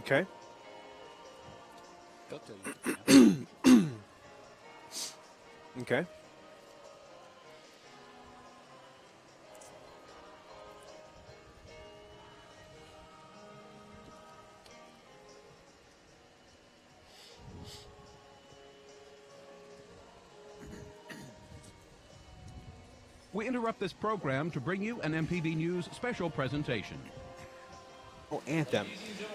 Okay. They'll tell you. Okay. We interrupt this program to bring you an MPB News special presentation. Anthem.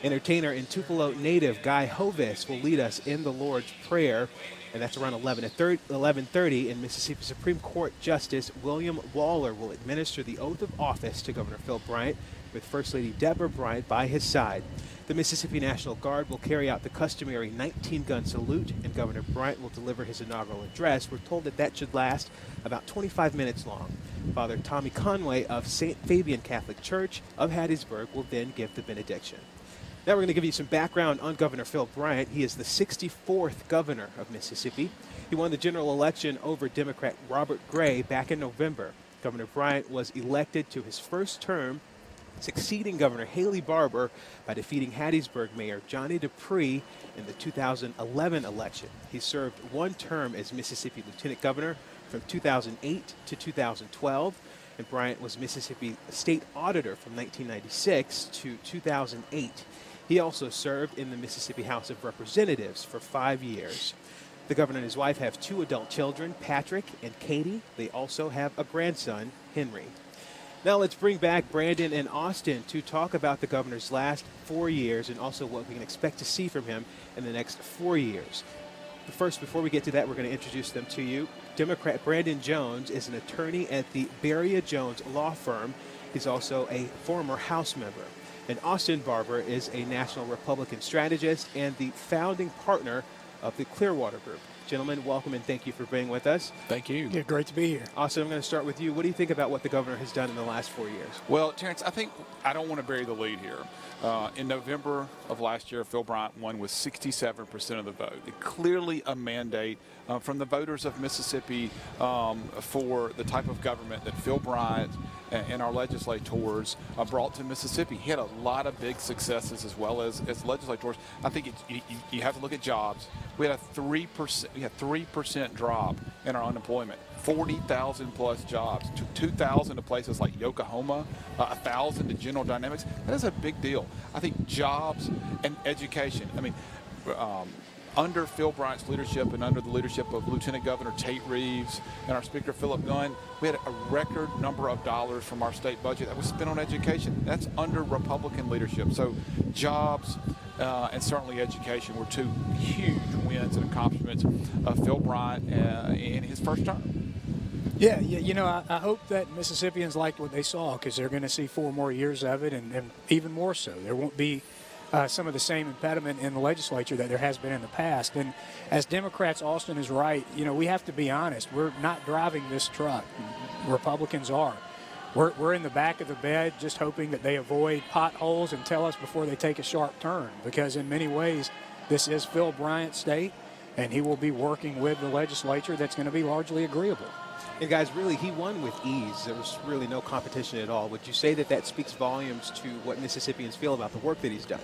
Entertainer and Tupelo native Guy Hovis will lead us in the Lord's Prayer, and that's around 11:30. And Mississippi Supreme Court Justice William Waller will administer the oath of office to Governor Phil Bryant, with First Lady Deborah Bryant by his side. The Mississippi National Guard will carry out the customary 19-gun salute, and Governor Bryant will deliver his inaugural address. We're told that should last about 25 minutes long. Father Tommy Conway of St. Fabian Catholic Church of Hattiesburg will then give the benediction. Now we're going to give you some background on Governor Phil Bryant. He is the 64th governor of Mississippi. He won the general election over Democrat Robert Gray back in November. Governor Bryant was elected to his first term, succeeding Governor Haley Barbour by defeating Hattiesburg Mayor Johnny Dupree in the 2011 election. He served one term as Mississippi Lieutenant Governor from 2008 to 2012, and Bryant was Mississippi State Auditor from 1996 to 2008. He also served in the Mississippi House of Representatives for 5 years. The governor and his wife have 2 adult children, Patrick and Katie. They also have a grandson, Henry. Now let's bring back Brandon and Austin to talk about the governor's last 4 years and also what we can expect to see from him in the next 4 years. But first, before we get to that, we're going to introduce them to you. Democrat Brandon Jones is an attorney at the Beria Jones Law Firm. He's also a former House member. And Austin Barber is a national Republican strategist and the founding partner of the Clearwater Group. Gentlemen, welcome and thank you for being with us. Thank you. Yeah, great to be here. Austin, I'm going to start with you. What do you think about what the governor has done in the last 4 years? Well, Terrence, I think I don't want to bury the lead here. In November of last year, Phil Bryant won with 67% of the vote. Clearly a mandate from the voters of Mississippi for the type of government that Phil Bryant and our legislators brought to Mississippi. He had a lot of big successes as well as legislators. I think you have to look at jobs. We had a 3% drop in our unemployment. 40,000 plus jobs, 2,000 to places like Yokohama, 1,000 to General Dynamics. That is a big deal. I think jobs and education. I mean, under Phil Bryant's leadership and under the leadership of Lieutenant Governor Tate Reeves and our Speaker Philip Gunn, we had a record number of dollars from our state budget that was spent on education. That's under Republican leadership. So jobs and certainly education were 2 huge wins and accomplishments of Phil Bryant in his first term. Yeah, you know, I hope that Mississippians liked what they saw because they're going to see 4 more years of it and even more so. There won't be some of the same impediment in the legislature that there has been in the past. And as Democrats, Austin is right, you know, we have to be honest. We're not driving this truck. Republicans are. We're in the back of the bed just hoping that they avoid potholes and tell us before they take a sharp turn because in many ways this is Phil Bryant's state and he will be working with the legislature that's going to be largely agreeable. And guys, really, he won with ease. There was really no competition at all. Would you say that speaks volumes to what Mississippians feel about the work that he's done?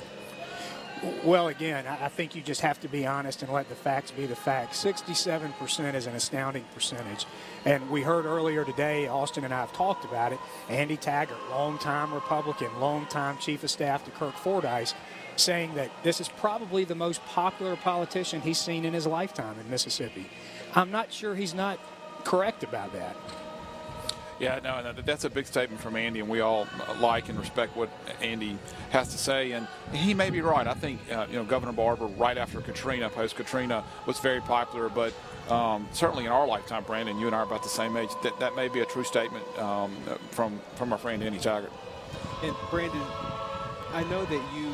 Well, again, I think you just have to be honest and let the facts be the facts. 67% is an astounding percentage. And we heard earlier today, Austin and I have talked about it, Andy Taggart, longtime Republican, longtime chief of staff to Kirk Fordyce, saying that this is probably the most popular politician he's seen in his lifetime in Mississippi. I'm not sure he's not correct about that. Yeah, no, that's a big statement from Andy, and we all like and respect what Andy has to say. And he may be right. I think, Governor Barbour, right after Katrina, post-Katrina, was very popular. But certainly in our lifetime, Brandon, you and I are about the same age, that may be a true statement from our friend Andy Taggart. And, Brandon, I know that you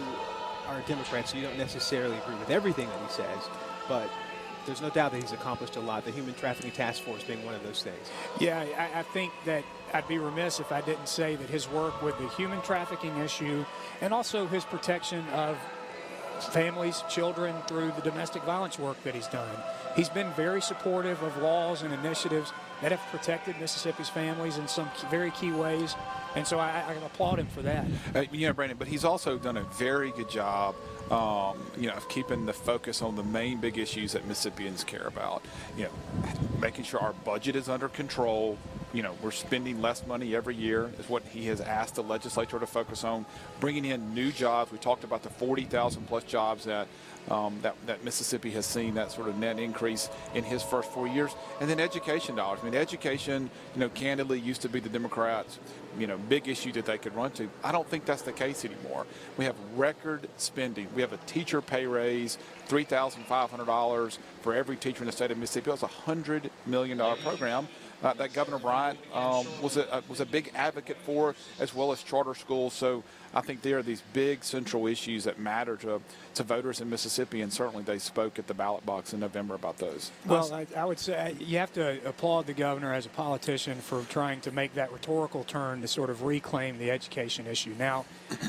are a Democrat, so you don't necessarily agree with everything that he says, but there's no doubt that he's accomplished a lot, the Human Trafficking Task Force being one of those things. Yeah, I think that I'd be remiss if I didn't say that his work with the human trafficking issue and also his protection of families, children through the domestic violence work that he's done. He's been very supportive of laws and initiatives that have protected Mississippi's families in some very key ways. And so I applaud him for that. Brandon, but he's also done a very good job, of keeping the focus on the main big issues that Mississippians care about. Making sure our budget is under control. We're spending less money every year is what he has asked the legislature to focus on. Bringing in new jobs. We talked about the 40,000 plus jobs that Mississippi has seen, that sort of net increase in his first 4 years. And then education dollars. Education, candidly used to be the Democrats, big issue that they could run to. I don't think that's the case anymore. We have record spending. We have a teacher pay raise, $3,500 for every teacher in the state of Mississippi. That's a $100 million program that Governor Bryant was a big advocate for, as well as charter schools. So I think there are these big central issues that matter to voters in Mississippi, and certainly they spoke at the ballot box in November about those. Well, I would say you have to applaud the governor as a politician for trying to make that rhetorical turn to sort of reclaim the education issue. Now,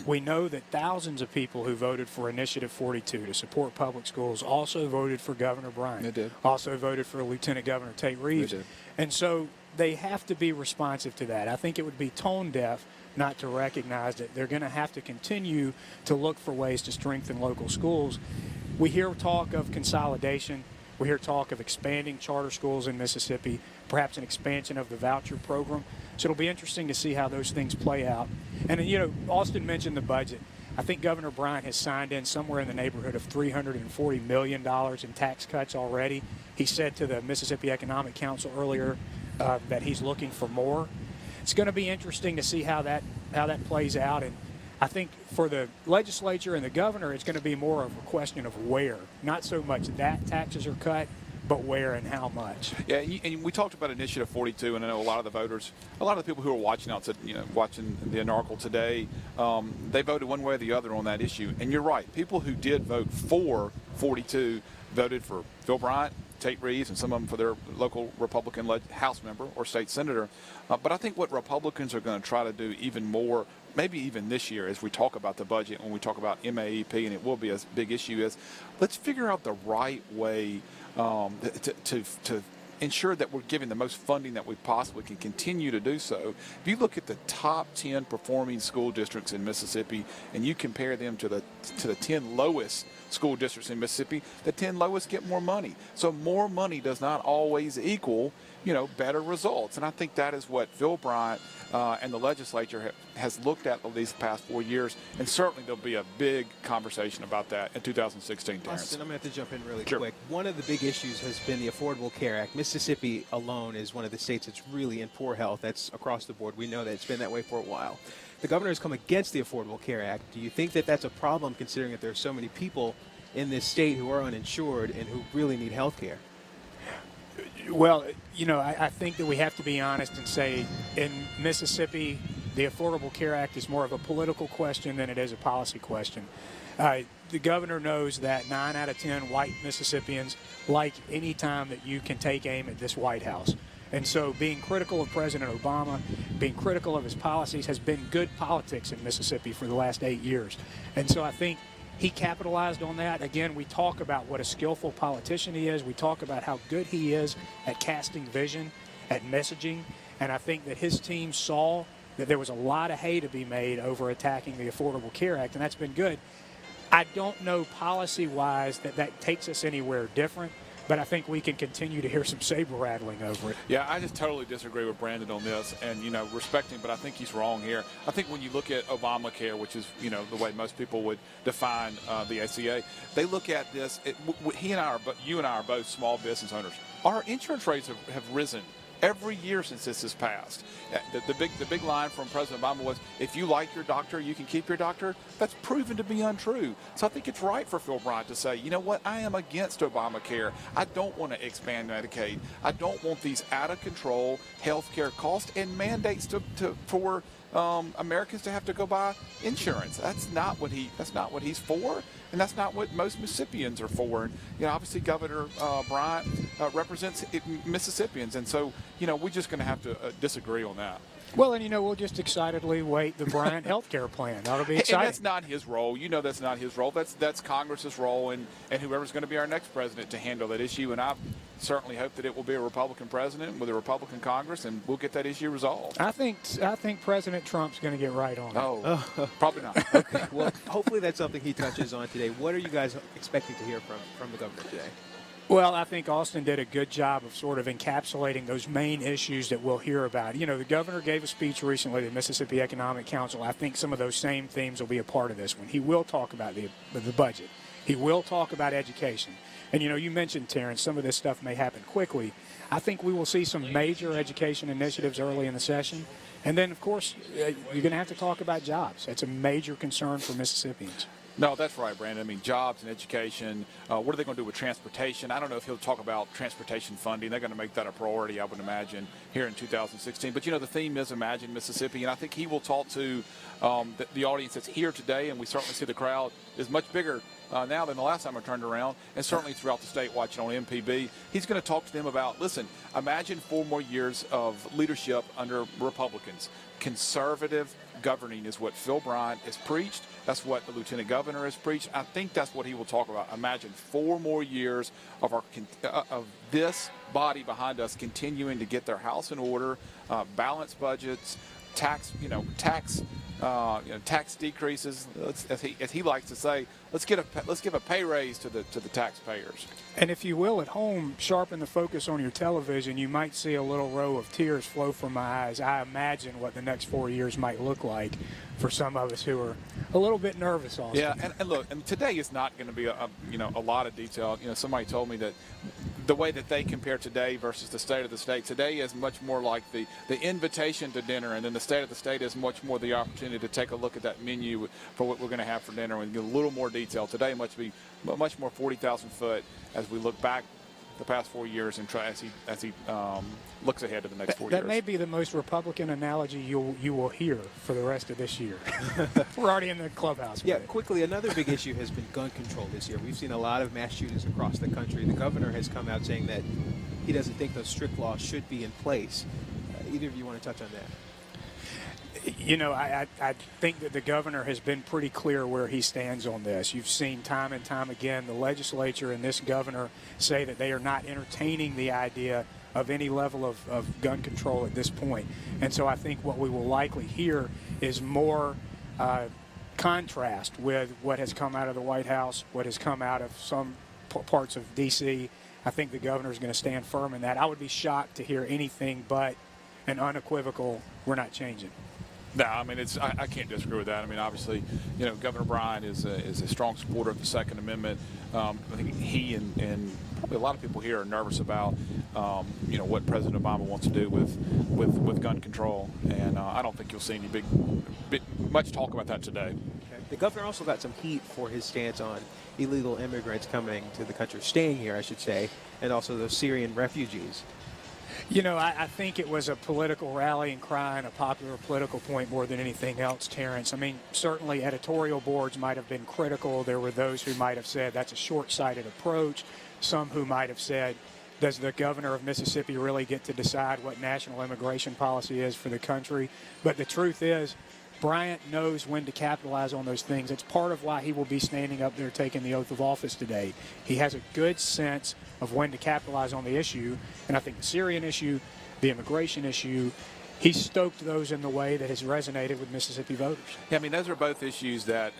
we know that thousands of people who voted for Initiative 42 to support public schools also voted for Governor Bryant. They did. Also voted for Lieutenant Governor Tate Reeves. They did. And so they have to be responsive to that. I think it would be tone deaf not to recognize that they're going to have to continue to look for ways to strengthen local schools. We hear talk of consolidation. We hear talk of expanding charter schools in Mississippi, perhaps an expansion of the voucher program. So it'll be interesting to see how those things play out. And, Austin mentioned the budget. I think Governor Bryant has signed in somewhere in the neighborhood of $340 million in tax cuts already. He said to the Mississippi Economic Council earlier that he's looking for more. It's going to be interesting to see how that plays out. And I think for the legislature and the governor, it's going to be more of a question of where, not so much that taxes are cut, but where and how much. Yeah, and we talked about Initiative 42, and I know a lot of the voters, a lot of the people who are watching watching the inaugural today, they voted one way or the other on that issue. And you're right, people who did vote for 42 voted for Phil Bryant, Tate Reeves, and some of them for their local Republican House member or state senator. But I think what Republicans are going to try to do even more, maybe even this year, as we talk about the budget, when we talk about MAEP, and it will be a big issue, is let's figure out the right way to ensure that we're giving the most funding that we possibly can continue to do so. If you look at the top 10 performing school districts in Mississippi and you compare them to the 10 lowest school districts in Mississippi, the 10 lowest get more money. So more money does not always equal, better results. And I think that is what Phil Bryant and the legislature has looked at over these past 4 years, and certainly there'll be a big conversation about that in 2016, Terrence. Austin, I'm going to have to jump in really Sure. quick. One of the big issues has been the Affordable Care Act. Mississippi alone is one of the states that's really in poor health. That's across the board. We know that it's been that way for a while. The governor has come against the Affordable Care Act. Do you think that that's a problem, considering that there are so many people in this state who are uninsured and who really need health care? Well, I think that we have to be honest and say in Mississippi, the Affordable Care Act is more of a political question than it is a policy question. The governor knows that 9 out of 10 white Mississippians like any time that you can take aim at this White House. And so being critical of President Obama, being critical of his policies has been good politics in Mississippi for the last 8 years. And so I think he capitalized on that. Again, we talk about what a skillful politician he is. We talk about how good he is at casting vision, at messaging. And I think that his team saw that there was a lot of hay to be made over attacking the Affordable Care Act, and that's been good. I don't know policy-wise that takes us anywhere different, but I think we can continue to hear some saber rattling over it. Yeah, I just totally disagree with Brandon on this, and respect him, but I think he's wrong here. I think when you look at Obamacare, which is the way most people would define the ACA, they look at this. You and I are both small business owners. Our insurance rates have risen every year since this has passed. The big line from President Obama was, if you like your doctor, you can keep your doctor. That's proven to be untrue. So I think it's right for Phil Bryant to say, you know what, I am against Obamacare. I don't want to expand Medicaid. I don't want these out of control health care costs and mandates for Americans to have to go buy insurance. That's not what he's for, and that's not what most Mississippians are for. And, obviously Governor Bryant represents Mississippians, and so we're just going to have to disagree on that. Well, and we'll just excitedly wait the Bryant healthcare plan. That'll be And exciting. that's not his role. That's not his role. That's Congress's role, and whoever's going to be our next president to handle that issue. And I certainly hope that it will be a Republican president with a Republican Congress, and we'll get that issue resolved. I think President Trump's going to get right on it. Oh, probably not. Okay, well, hopefully that's something he touches on today. What are you guys expecting to hear from the governor today? Well, I think Austin did a good job of sort of encapsulating those main issues that we'll hear about. The governor gave a speech recently to the Mississippi Economic Council. I think some of those same themes will be a part of this one. He will talk about the budget. He will talk about education. And, you mentioned, Terrence, some of this stuff may happen quickly. I think we will see some major education initiatives early in the session. And then, of course, you're going to have to talk about jobs. That's a major concern for Mississippians. No, that's right, Brandon. I mean, jobs and education. What are they going to do with transportation? I don't know if he'll talk about transportation funding. They're going to make that a priority, I would imagine, here in 2016. But, the theme is Imagine Mississippi, and I think he will talk to the audience that's here today, and we certainly see the crowd is much bigger now than the last time I turned around, and certainly throughout the state watching on MPB. He's going to talk to them about, listen, imagine 4 more years of leadership under Republicans. Conservative governing is what Phil Bryant has preached. That's what the lieutenant governor has preached. I think that's what he will talk about. Imagine 4 more years of of this body behind us continuing to get their house in order, balanced budgets, tax decreases. As he likes to say, let's give a pay raise to the taxpayers. And if you will, at home, sharpen the focus on your television, you might see a little row of tears flow from my eyes. I imagine what the next 4 years might look like for some of us who are a little bit nervous also. Yeah, and look, today is not going to be a lot of detail. Somebody told me that the way that they compare today versus the state of the state, today is much more like the invitation to dinner, and then the state of the state is much more the opportunity to take a look at that menu for what we're going to have for dinner and get a little more detail. Today must be much more 40,000 foot as we look back the past 4 years and try as he looks ahead to the next 4 years. That may be the most Republican analogy you will hear for the rest of this year. We're already in the clubhouse. Yeah, quickly, another big issue has been gun control this year. We've seen a lot of mass shootings across the country. The governor has come out saying that he doesn't think those strict laws should be in place. Either of you want to touch on that? I think that the governor has been pretty clear where he stands on this. You've seen time and time again the legislature and this governor say that they are not entertaining the idea of any level of gun control at this point. And so I think what we will likely hear is more contrast with what has come out of the White House, what has come out of some parts of D.C. I think the governor is going to stand firm in that. I would be shocked to hear anything but an unequivocal, we're not changing. No, I mean I can't disagree with that. I mean, obviously, Governor Bryant is a strong supporter of the Second Amendment. I think he and probably a lot of people here are nervous about what President Obama wants to do with gun control, and I don't think you'll see any much talk about that today. The governor also got some heat for his stance on illegal immigrants coming to the country, staying here, I should say, and also those Syrian refugees. I think it was a political rallying cry and a popular political point more than anything else, Terrence. I mean, certainly editorial boards might have been critical. There were those who might have said that's a short-sighted approach. Some who might have said, does the governor of Mississippi really get to decide what national immigration policy is for the country? But the truth is, Bryant knows when to capitalize on those things. It's part of why he will be standing up there taking the oath of office today. He has a good sense of when to capitalize on the issue, and I think the Syrian issue, the immigration issue, he stoked those in the way that has resonated with Mississippi voters. Yeah, I mean, those are both issues that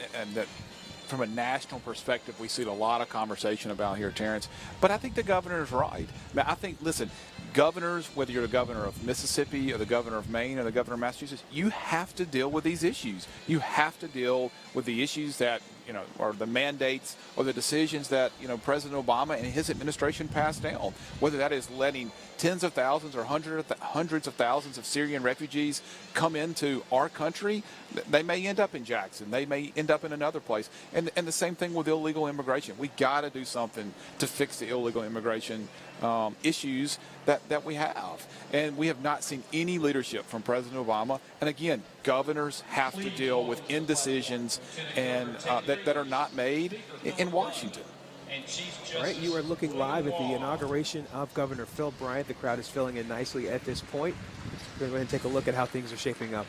from a national perspective, we see a lot of conversation about here, Terrence. But I think the governor is right. I mean, I think, listen, governors, whether you're the governor of Mississippi or the governor of Maine or the governor of Massachusetts, you have to deal with these issues. You have to deal with the issues that, or the mandates or the decisions that, President Obama and his administration passed down, whether that is letting tens of thousands or hundreds of thousands of Syrian refugees come into our country. They may end up in Jackson. They may end up in another place. And the same thing with illegal immigration. We got to do something to fix the illegal immigration issues that we have. And we have not seen any leadership from President Obama. And again, governors have to deal with indecisions and that are not made in Washington. All right, you are looking live at the inauguration of Governor Phil Bryant. The crowd is filling in nicely at this point. We're going to go ahead and take a look at how things are shaping up.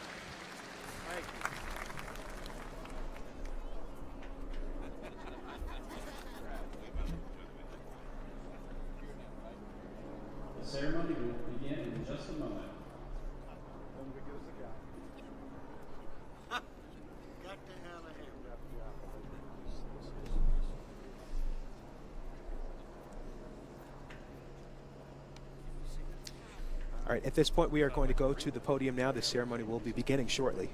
The ceremony will begin in just a moment. All right, at this point, we are going to go to the podium now. The ceremony will be beginning shortly.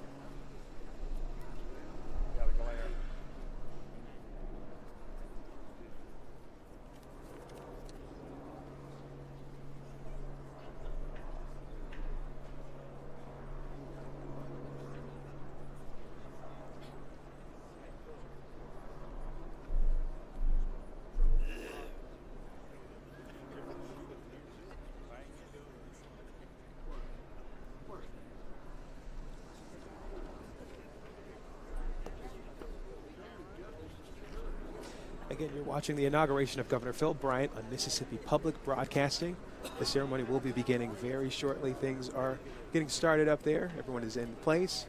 Again, you're watching the inauguration of Governor Phil Bryant on Mississippi Public Broadcasting. The ceremony will be beginning very shortly. Things are getting started up there. Everyone is in place.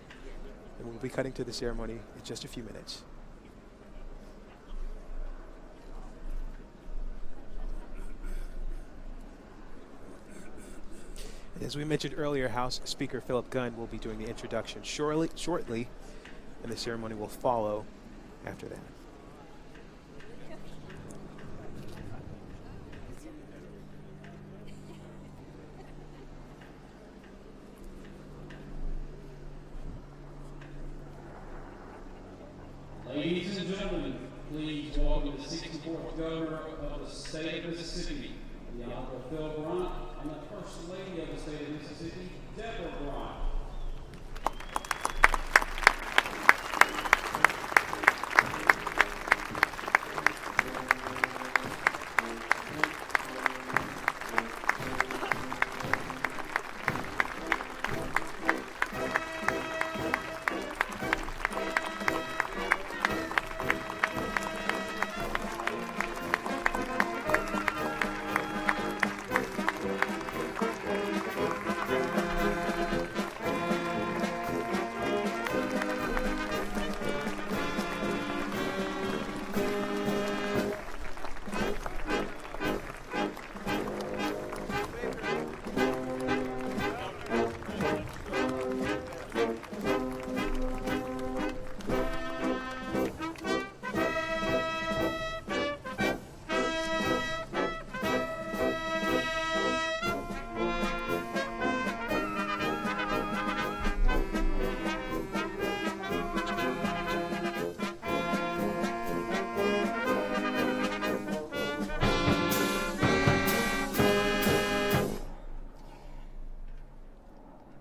And we'll be cutting to the ceremony in just a few minutes. And as we mentioned earlier, House Speaker Philip Gunn will be doing the introduction shortly, and the ceremony will follow after that. Ladies and gentlemen, please welcome the 64th Governor of the state of Mississippi, the Honorable Phil Bryant, and the First Lady of the state of Mississippi, Deborah Bryant.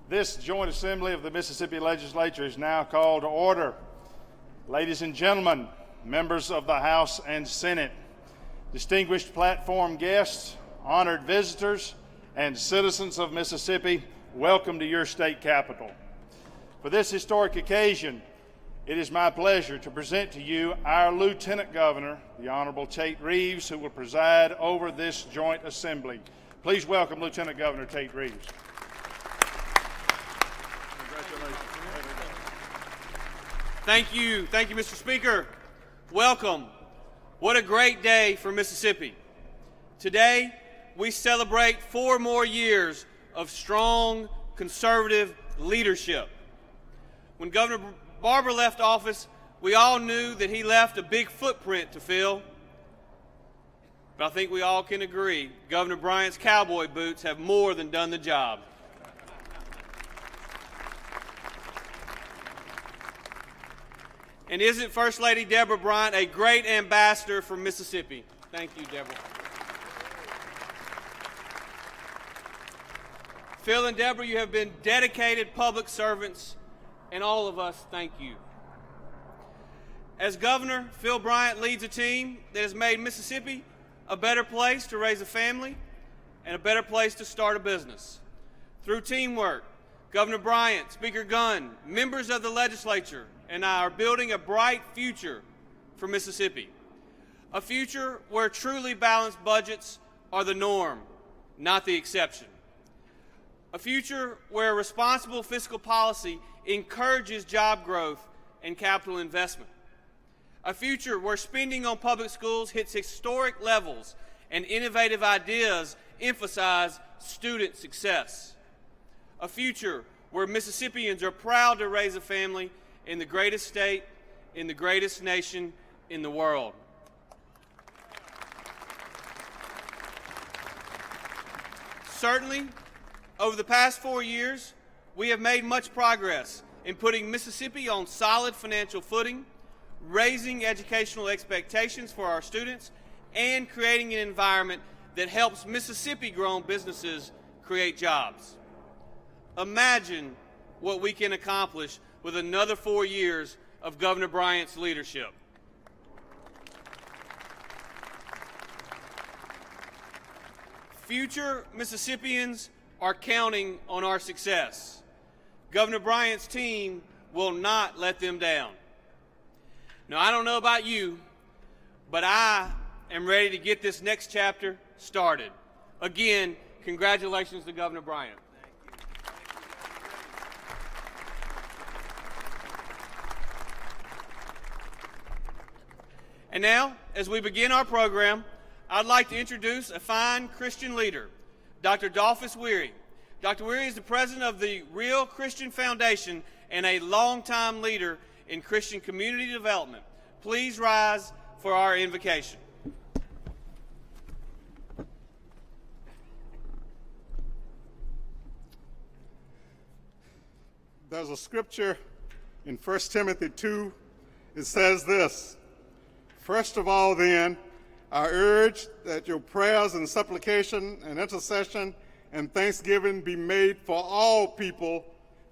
This joint assembly of the Mississippi Legislature is now called to order. Ladies and gentlemen, members of the House and Senate, distinguished platform guests, honored visitors, and citizens of Mississippi, welcome to your state capitol. For this historic occasion, it is my pleasure to present to you our Lieutenant Governor, the Honorable Tate Reeves, who will preside over this joint assembly. Please welcome Lieutenant Governor Tate Reeves. Thank you, Mr. Speaker. Welcome. What a great day for Mississippi. Today, we celebrate 4 more years of strong conservative leadership. When Governor Barbour left office, we all knew that he left a big footprint to fill. But I think we all can agree, Governor Bryant's cowboy boots have more than done the job. And isn't First Lady Deborah Bryant a great ambassador for Mississippi? Thank you, Deborah. Phil and Deborah, you have been dedicated public servants, and all of us thank you. As governor, Phil Bryant leads a team that has made Mississippi a better place to raise a family and a better place to start a business. Through teamwork, Governor Bryant, Speaker Gunn, members of the legislature, and I are building a bright future for Mississippi. A future where truly balanced budgets are the norm, not the exception. A future where responsible fiscal policy encourages job growth and capital investment. A future where spending on public schools hits historic levels and innovative ideas emphasize student success. A future where Mississippians are proud to raise a family in the greatest state, in the greatest nation in the world. Certainly, over the past 4 years, we have made much progress in putting Mississippi on solid financial footing, raising educational expectations for our students, and creating an environment that helps Mississippi-grown businesses create jobs. Imagine what we can accomplish with another 4 years of Governor Bryant's leadership. Future Mississippians are counting on our success. Governor Bryant's team will not let them down. Now, I don't know about you, but I am ready to get this next chapter started. Again, congratulations to Governor Bryant. And now, as we begin our program, I'd like to introduce a fine Christian leader, Dr. Dolphus Weary. Dr. Weary is the president of the Real Christian Foundation and a longtime leader in Christian community development. Please rise for our invocation. There's a scripture in 1 Timothy 2. It says this: "First of all, then, I urge that your prayers and supplication and intercession and thanksgiving be made for all people."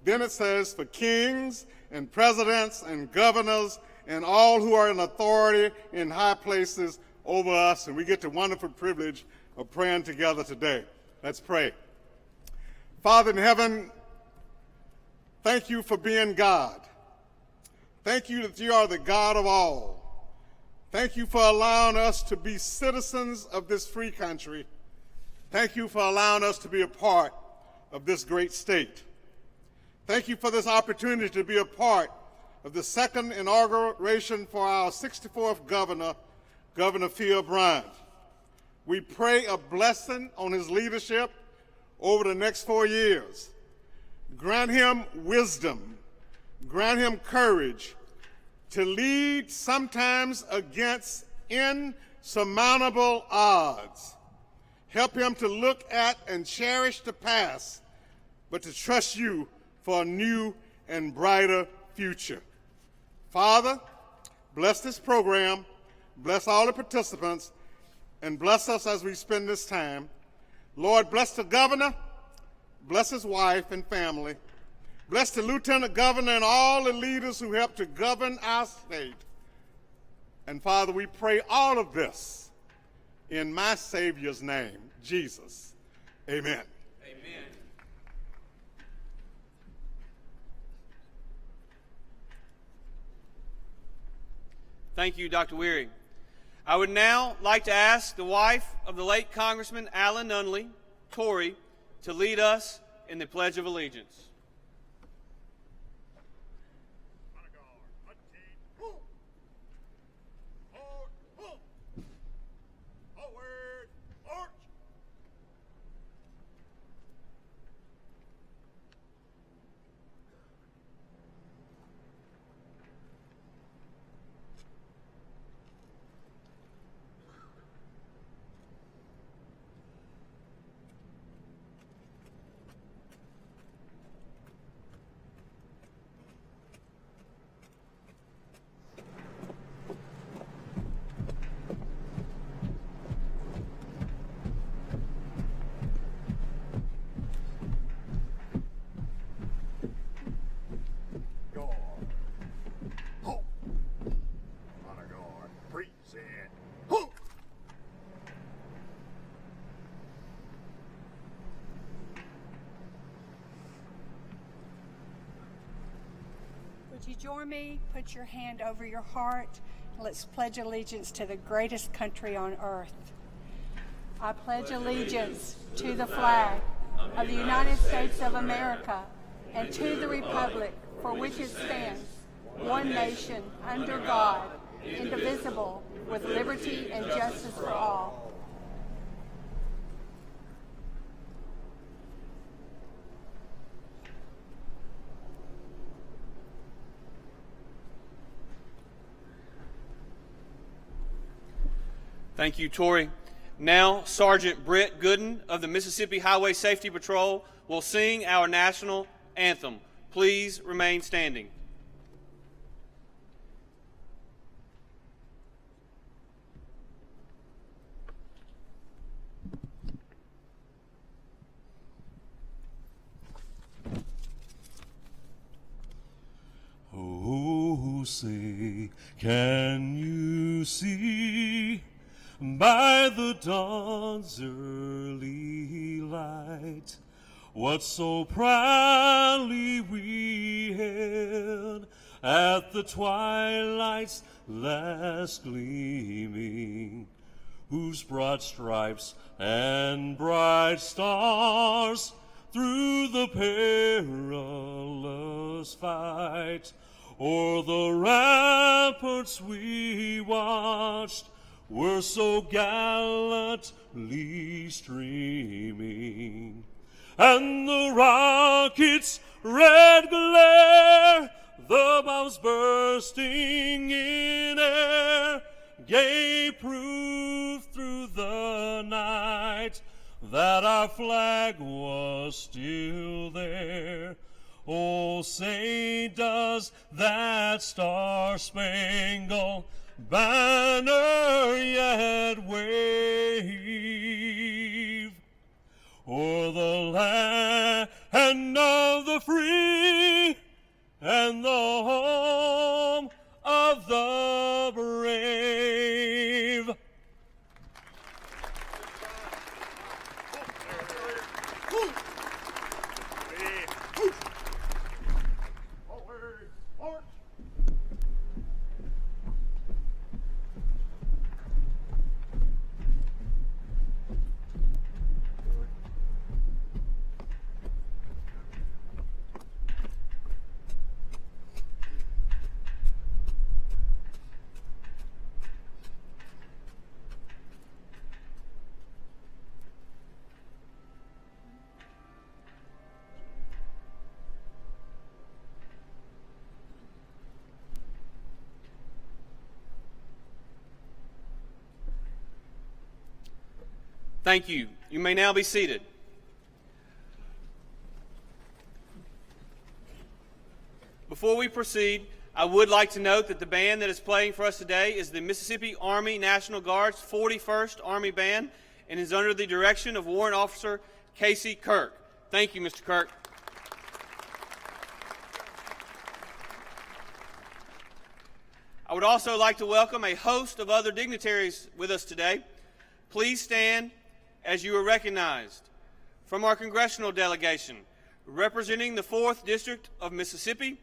Then it says, "for kings and presidents and governors and all who are in authority in high places over us." And we get the wonderful privilege of praying together today. Let's pray. Father in heaven, thank you for being God. Thank you that you are the God of all. Thank you for allowing us to be citizens of this free country. Thank you for allowing us to be a part of this great state. Thank you for this opportunity to be a part of the second inauguration for our 64th governor, Governor Phil Bryant. We pray a blessing on his leadership over the next 4 years. Grant him wisdom, grant him courage to lead sometimes against insurmountable odds. Help him to look at and cherish the past, but to trust you for a new and brighter future. Father, bless this program, bless all the participants, and bless us as we spend this time. Lord, bless the governor, bless his wife and family. Bless the lieutenant governor and all the leaders who help to govern our state. And Father, we pray all of this in my Savior's name, Jesus. Amen. Amen. Thank you, Dr. Weary. I would now like to ask the wife of the late Congressman Alan Nunley, Tori, to lead us in the Pledge of Allegiance. Would you join me? Put your hand over your heart. let's pledge allegiance to the greatest country on earth. I pledge allegiance to the flag of the United States of America and to the republic for which it stands, one nation, under God, indivisible, with liberty and justice for all. Thank you, Tori. Now, Sergeant Britt Gooden of the Mississippi Highway Safety Patrol will sing our national anthem. Please remain standing. Oh, say, can you see by the dawn's early light what so proudly we hailed at the twilight's last gleaming, whose broad stripes and bright stars through the perilous fight o'er the ramparts we watched were so gallantly streaming, and the rocket's red glare, the bombs bursting in air, gave proof through the night that our flag was still there. Oh, say, does that star-spangled banner yet wave o'er the land of the free and the home of the brave? Thank you. You may now be seated. Before we proceed, I would like to note that the band that is playing for us today is the Mississippi Army National Guard's 41st Army Band and is under the direction of Warrant Officer Casey Kirk. Thank you, Mr. Kirk. I would also like to welcome a host of other dignitaries with us today. Please stand as you are recognized. From our congressional delegation, representing the 4th District of Mississippi,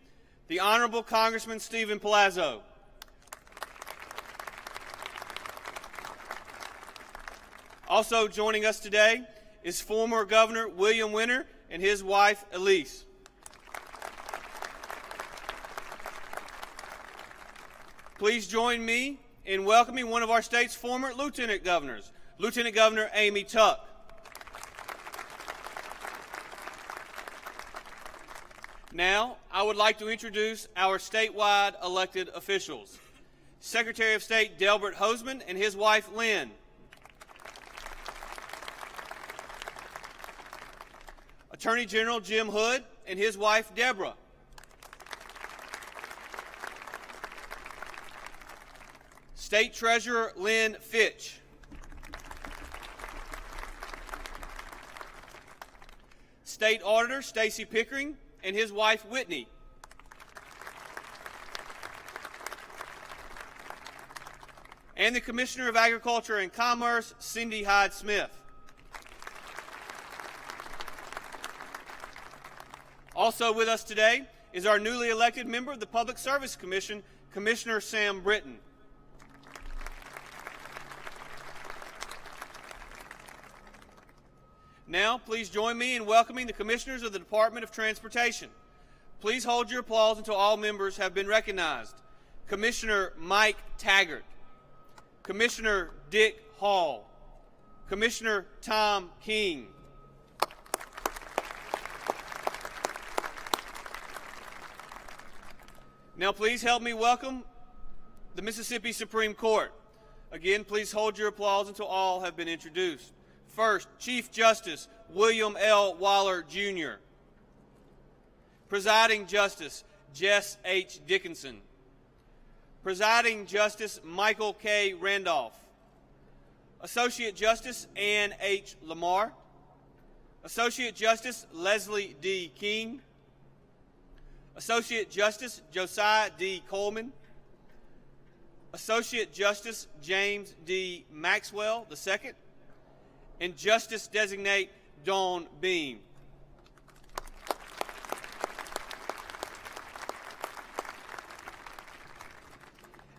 the Honorable Congressman Stephen Palazzo. Also joining us today is former Governor William Winter and his wife Elise. Please join me in welcoming one of our state's former Lieutenant Governors, Lieutenant Governor Amy Tuck. Now, I would like to introduce our statewide elected officials. Secretary of State Delbert Hoseman and his wife Lynn. Attorney General Jim Hood and his wife Deborah. State Treasurer Lynn Fitch. State Auditor Stacy Pickering and his wife Whitney. And the Commissioner of Agriculture and Commerce, Cindy Hyde-Smith. Also with us today is our newly elected member of the Public Service Commission, Commissioner Sam Britton. Now, please join me in welcoming the Commissioners of the Department of Transportation. Please hold your applause until all members have been recognized. Commissioner Mike Taggart, Commissioner Dick Hall, Commissioner Tom King, now please help me welcome the Mississippi Supreme Court. Again, please hold your applause until all have been introduced. First, Chief Justice William L. Waller, Jr. Presiding Justice Jess H. Dickinson. Presiding Justice Michael K. Randolph. Associate Justice Ann H. Lamar. Associate Justice Leslie D. King. Associate Justice Josiah D. Coleman. Associate Justice James D. Maxwell II. And Justice Designate Dawn Beam.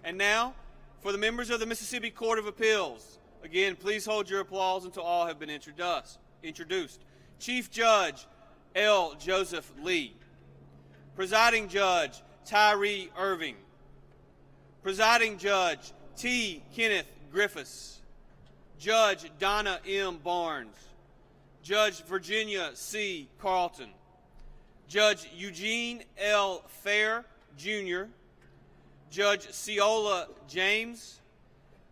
And now, for the members of the Mississippi Court of Appeals. Again, please hold your applause until all have been introduced. Chief Judge L. Joseph Lee. Presiding Judge Tyree Irving. Presiding Judge T. Kenneth Griffiths. Judge Donna M. Barnes. Judge Virginia C. Carlton. Judge Eugene L. Fair, Jr., Judge Ciola James,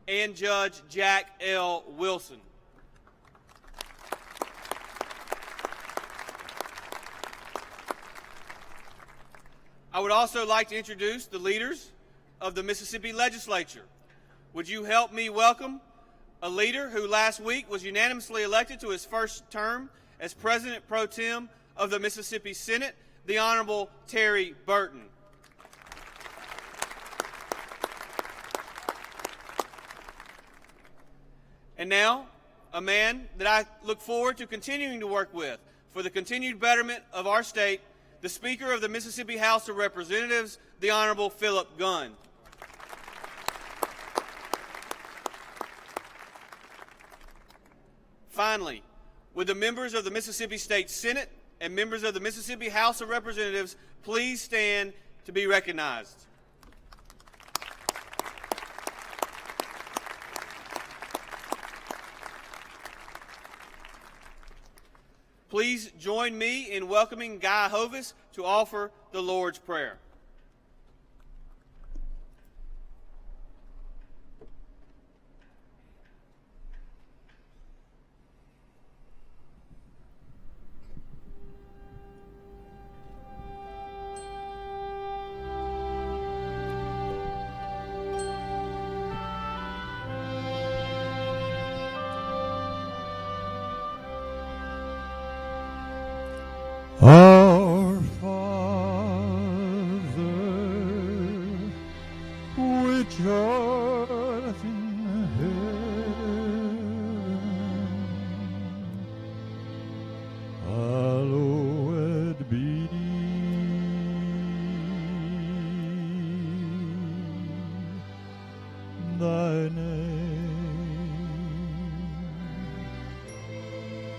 and Judge Jack L. Wilson. I would also like to introduce the leaders of the Mississippi Legislature. Would you help me welcome a leader who last week was unanimously elected to his first term as President Pro Tem of the Mississippi Senate, the Honorable Terry Burton. And now, a man that I look forward to continuing to work with for the continued betterment of our state, the Speaker of the Mississippi House of Representatives, the Honorable Philip Gunn. Finally, would the members of the Mississippi State Senate and members of the Mississippi House of Representatives please stand to be recognized? Please join me in welcoming Guy Hovis to offer the Lord's Prayer. Our Father, which art in heaven, hallowed be thy name.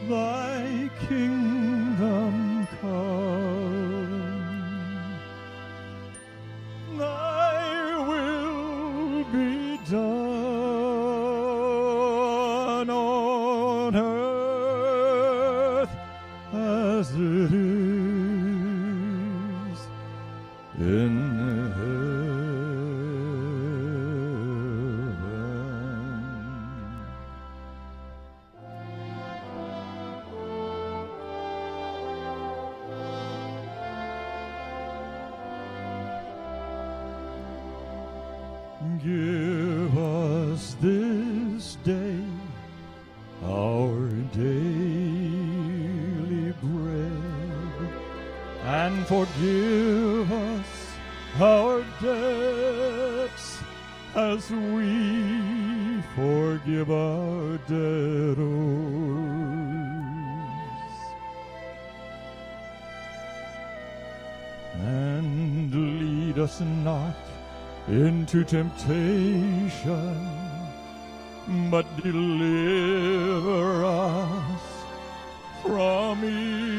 Thy kingdom come, thy will be done on earth as it is in heaven. Give us this day our daily bread, and forgive us our debts as we forgive our debtors. And lead us not into temptation, but deliver us from evil.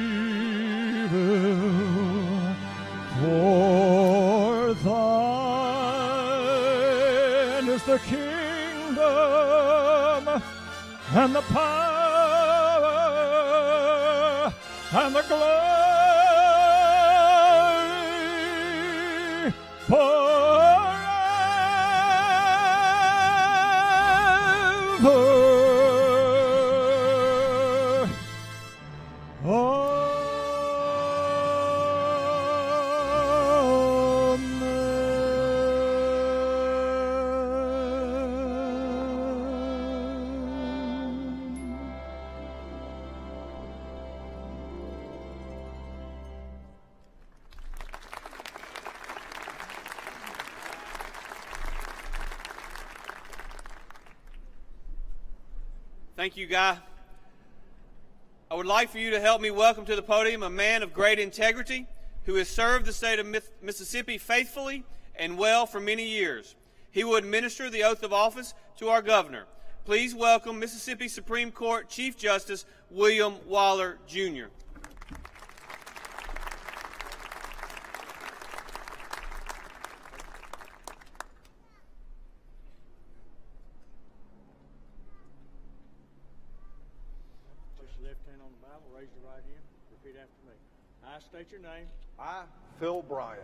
For thine is the kingdom and the power and the glory forever. Thank you, Guy. I would like for you to help me welcome to the podium a man of great integrity who has served the state of Mississippi faithfully and well for many years. He will administer the oath of office to our governor. Please welcome Mississippi Supreme Court Chief Justice William Waller, Jr. Place your left hand on the Bible, raise your right hand, repeat after me. I state your name. I, Phil Bryant,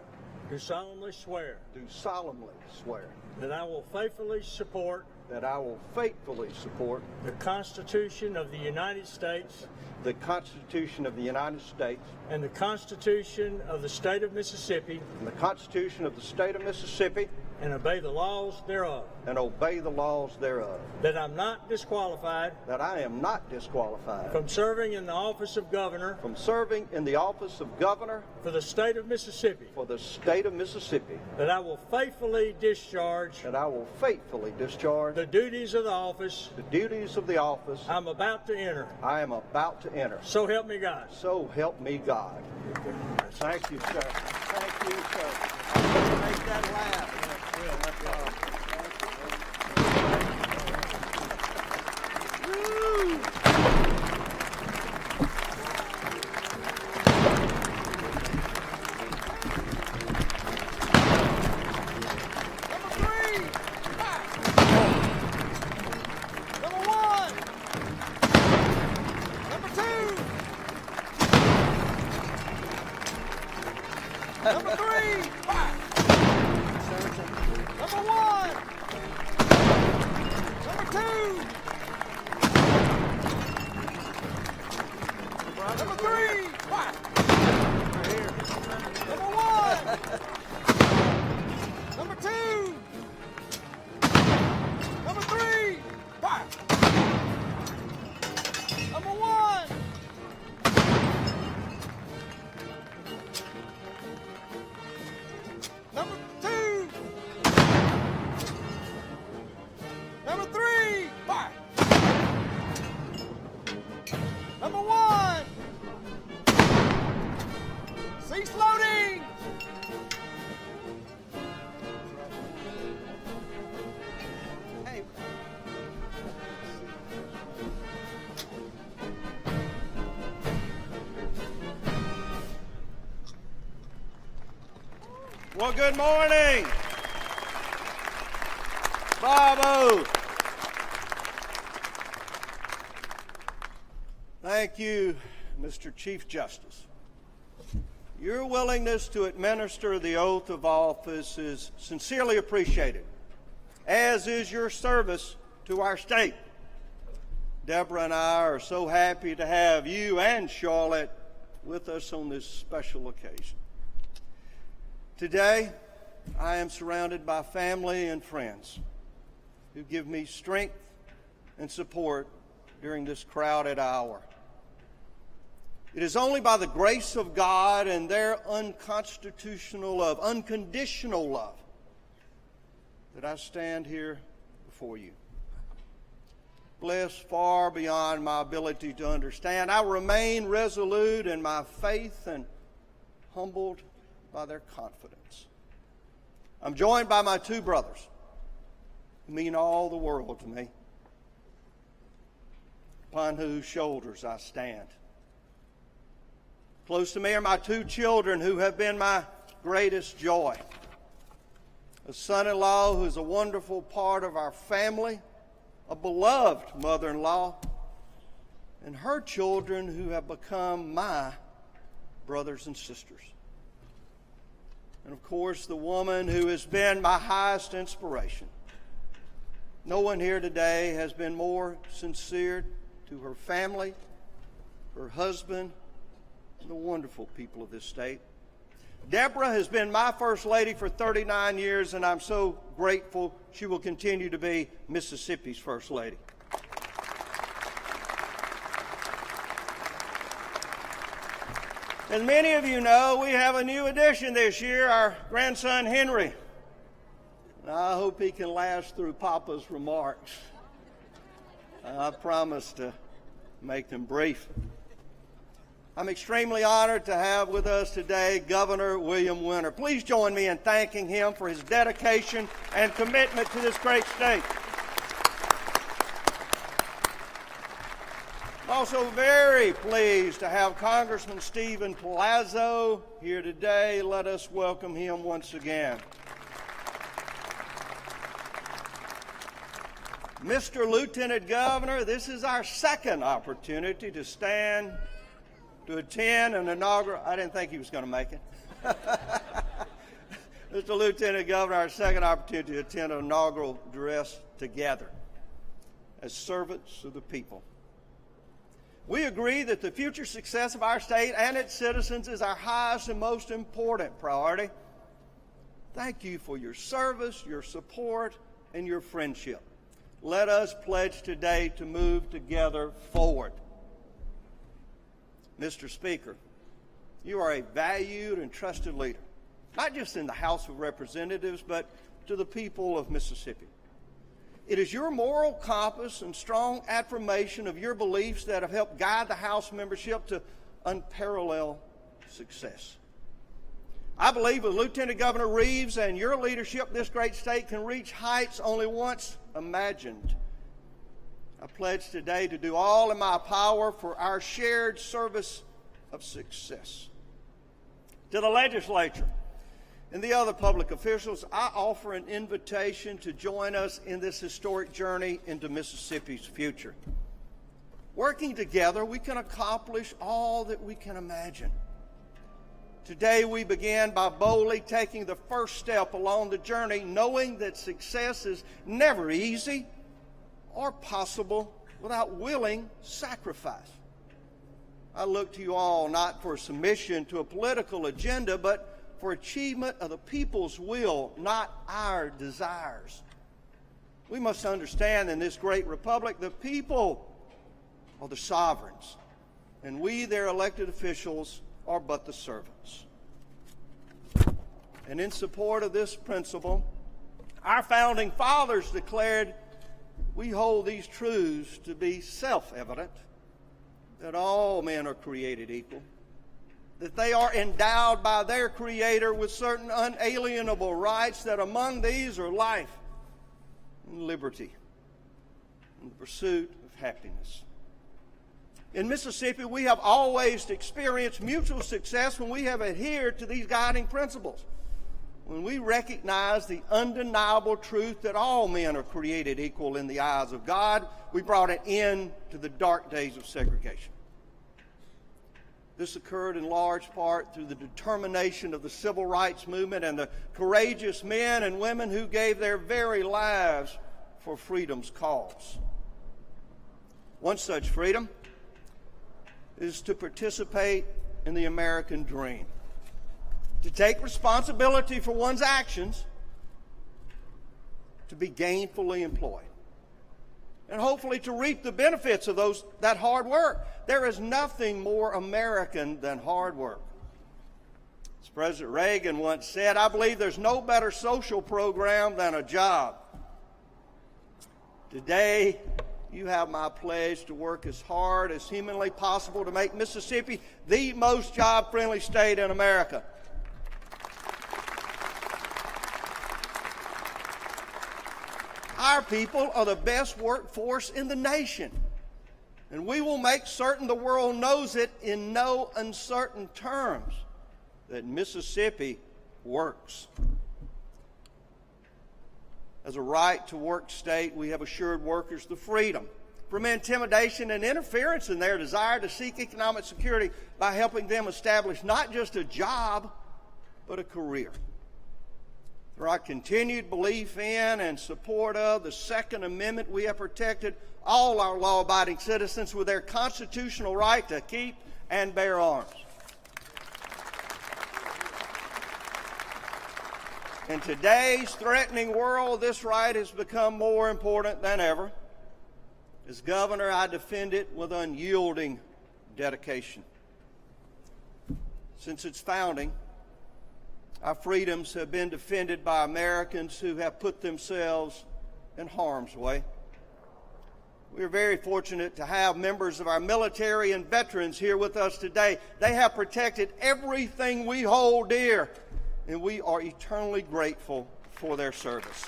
Do solemnly swear do solemnly swear that I will faithfully support that I will faithfully support the Constitution of the United States the Constitution of the United States and the Constitution of the State of Mississippi and the Constitution of the State of Mississippi and obey the laws thereof. and obey the laws thereof, That I'm not disqualified that I am not disqualified from serving in the office of governor from serving in the office of governor for the State of Mississippi. for the State of Mississippi, That I will faithfully discharge that I will faithfully discharge the duties of the office the duties of the office I'm about to enter. I am about to enter. So help me God. So help me God. Thank you, sir. Thank you, sir. Make that laugh. Number 3, fight. Number 1. Number 2. Number 3, fight. Number 1. Number 2. Number 3, fight. Number 1. Number 2. Number 3. Fire. Number 1. Cease loading. Hey. Well, good morning. Bravo. Thank you, Mr. Chief Justice. Your willingness to administer the oath of office is sincerely appreciated, as is your service to our state. Deborah and I are so happy to have you and Charlotte with us on this special occasion. Today, I am surrounded by family and friends who give me strength and support during this crowded hour. It is only by the grace of God and their unconstitutional love, unconditional love, that I stand here before you. Blessed far beyond my ability to understand, I remain resolute in my faith and humbled by their confidence. I'm joined by my two brothers who mean all the world to me, upon whose shoulders I stand. Close to me are my two children who have been my greatest joy. A son-in-law who is a wonderful part of our family, a beloved mother-in-law, and her children who have become my brothers and sisters. And of course, the woman who has been my highest inspiration. No one here today has been more sincere to her family, her husband, and the wonderful people of this state. Deborah has been my First Lady for 39 years, and I'm so grateful she will continue to be Mississippi's First Lady. As many of you know, we have a new addition this year, our grandson Henry. I hope he can last through Papa's remarks. I promise to make them brief. I'm extremely honored to have with us today Governor William Winter. Please join me in thanking him for his dedication and commitment to this great state. I'm also very pleased to have Congressman Stephen Palazzo here today. Let us welcome him once again. Mr. Lieutenant Governor, this is our second opportunity to stand to attend an inaugural. I didn't think he was going to make it. Mr. Lieutenant Governor, our second opportunity to attend an inaugural address together as servants of the people. We agree that the future success of our state and its citizens is our highest and most important priority. Thank you for your service, your support, and your friendship. Let us pledge today to move together forward. Mr. Speaker, you are a valued and trusted leader, not just in the House of Representatives, but to the people of Mississippi. It is your moral compass and strong affirmation of your beliefs that have helped guide the House membership to unparalleled success. I believe with Lieutenant Governor Reeves and your leadership, this great state can reach heights only once imagined. I pledge today to do all in my power for our shared service of success. To the legislature and the other public officials, I offer an invitation to join us in this historic journey into Mississippi's future. Working together, we can accomplish all that we can imagine. Today, we begin by boldly taking the first step along the journey, knowing that success is never easy or possible without willing sacrifice. I look to you all not for submission to a political agenda, but for achievement of the people's will, not our desires. We must understand in this great republic, the people are the sovereigns, and we, their elected officials, are but the servants. And in support of this principle, our founding fathers declared, we hold these truths to be self-evident, that all men are created equal, that they are endowed by their Creator with certain unalienable rights, that among these are life and liberty and the pursuit of happiness. In Mississippi, we have always experienced mutual success when we have adhered to these guiding principles. When we recognize the undeniable truth that all men are created equal in the eyes of God, we brought an end to the dark days of segregation. This occurred in large part through the determination of the civil rights movement and the courageous men and women who gave their very lives for freedom's cause. One such freedom is to participate in the American dream, to take responsibility for one's actions, to be gainfully employed, and hopefully to reap the benefits of that hard work. There is nothing more American than hard work. As President Reagan once said, I believe there's no better social program than a job. Today, you have my pledge to work as hard as humanly possible to make Mississippi the most job-friendly state in America. Our people are the best workforce in the nation. And we will make certain the world knows it in no uncertain terms that Mississippi works. As a right-to-work state, we have assured workers the freedom from intimidation and interference in their desire to seek economic security by helping them establish not just a job, but a career. Through our continued belief in and support of the Second Amendment, we have protected all our law-abiding citizens with their constitutional right to keep and bear arms. In today's threatening world, this right has become more important than ever. As governor, I defend it with unyielding dedication. Since its founding, our freedoms have been defended by Americans who have put themselves in harm's way. We are very fortunate to have members of our military and veterans here with us today. They have protected everything we hold dear, and we are eternally grateful for their service.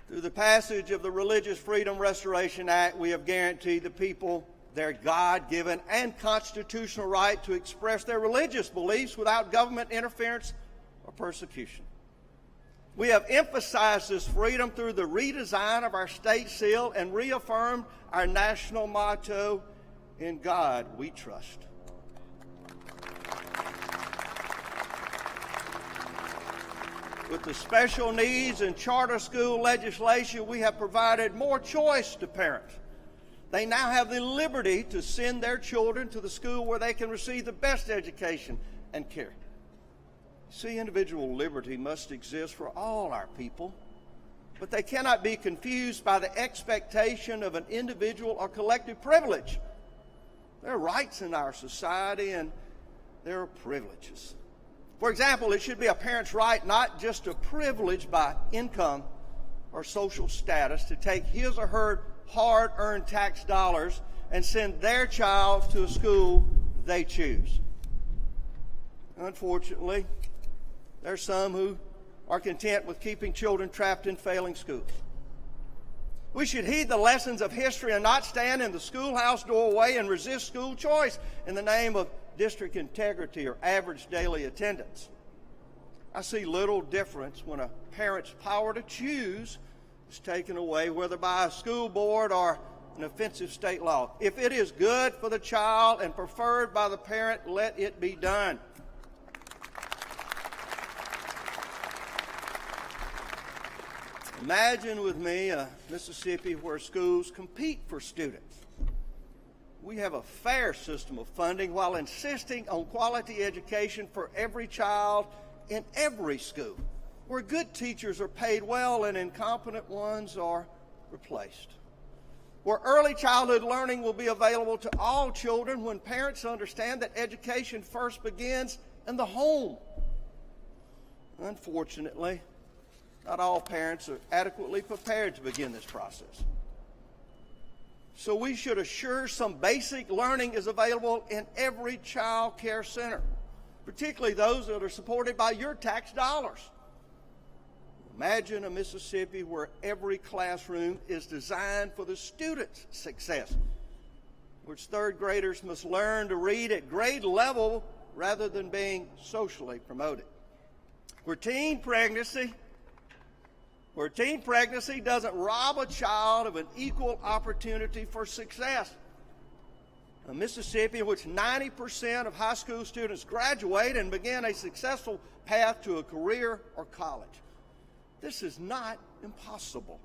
Through the passage of the Religious Freedom Restoration Act, we have guaranteed the people their God-given and constitutional right to express their religious beliefs without government interference or persecution. We have emphasized this freedom through the redesign of our state seal and reaffirmed our national motto, "In God We Trust." With the special needs and charter school legislation, we have provided more choice to parents. They now have the liberty to send their children to the school where they can receive the best education and care. See, individual liberty must exist for all our people, but they cannot be confused by the expectation of an individual or collective privilege. There are rights in our society, and there are privileges. For example, it should be a parent's right, not just a privilege by income or social status, to take his or her hard-earned tax dollars and send their child to a school they choose. Unfortunately, there are some who are content with keeping children trapped in failing schools. We should heed the lessons of history and not stand in the schoolhouse doorway and resist school choice in the name of district integrity or average daily attendance. I see little difference when a parent's power to choose is taken away, whether by a school board or an offensive state law. If it is good for the child and preferred by the parent, let it be done. Imagine with me a Mississippi where schools compete for students. We have a fair system of funding while insisting on quality education for every child in every school, where good teachers are paid well and incompetent ones are replaced, where early childhood learning will be available to all children when parents understand that education first begins in the home. Unfortunately, not all parents are adequately prepared to begin this process. So we should assure some basic learning is available in every child care center, particularly those that are supported by your tax dollars. Imagine a Mississippi where every classroom is designed for the student's success, which third graders must learn to read at grade level rather than being socially promoted. Where teen pregnancy doesn't rob a child of an equal opportunity for success. A Mississippi in which 90% of high school students graduate and begin a successful path to a career or college. This is not impossible.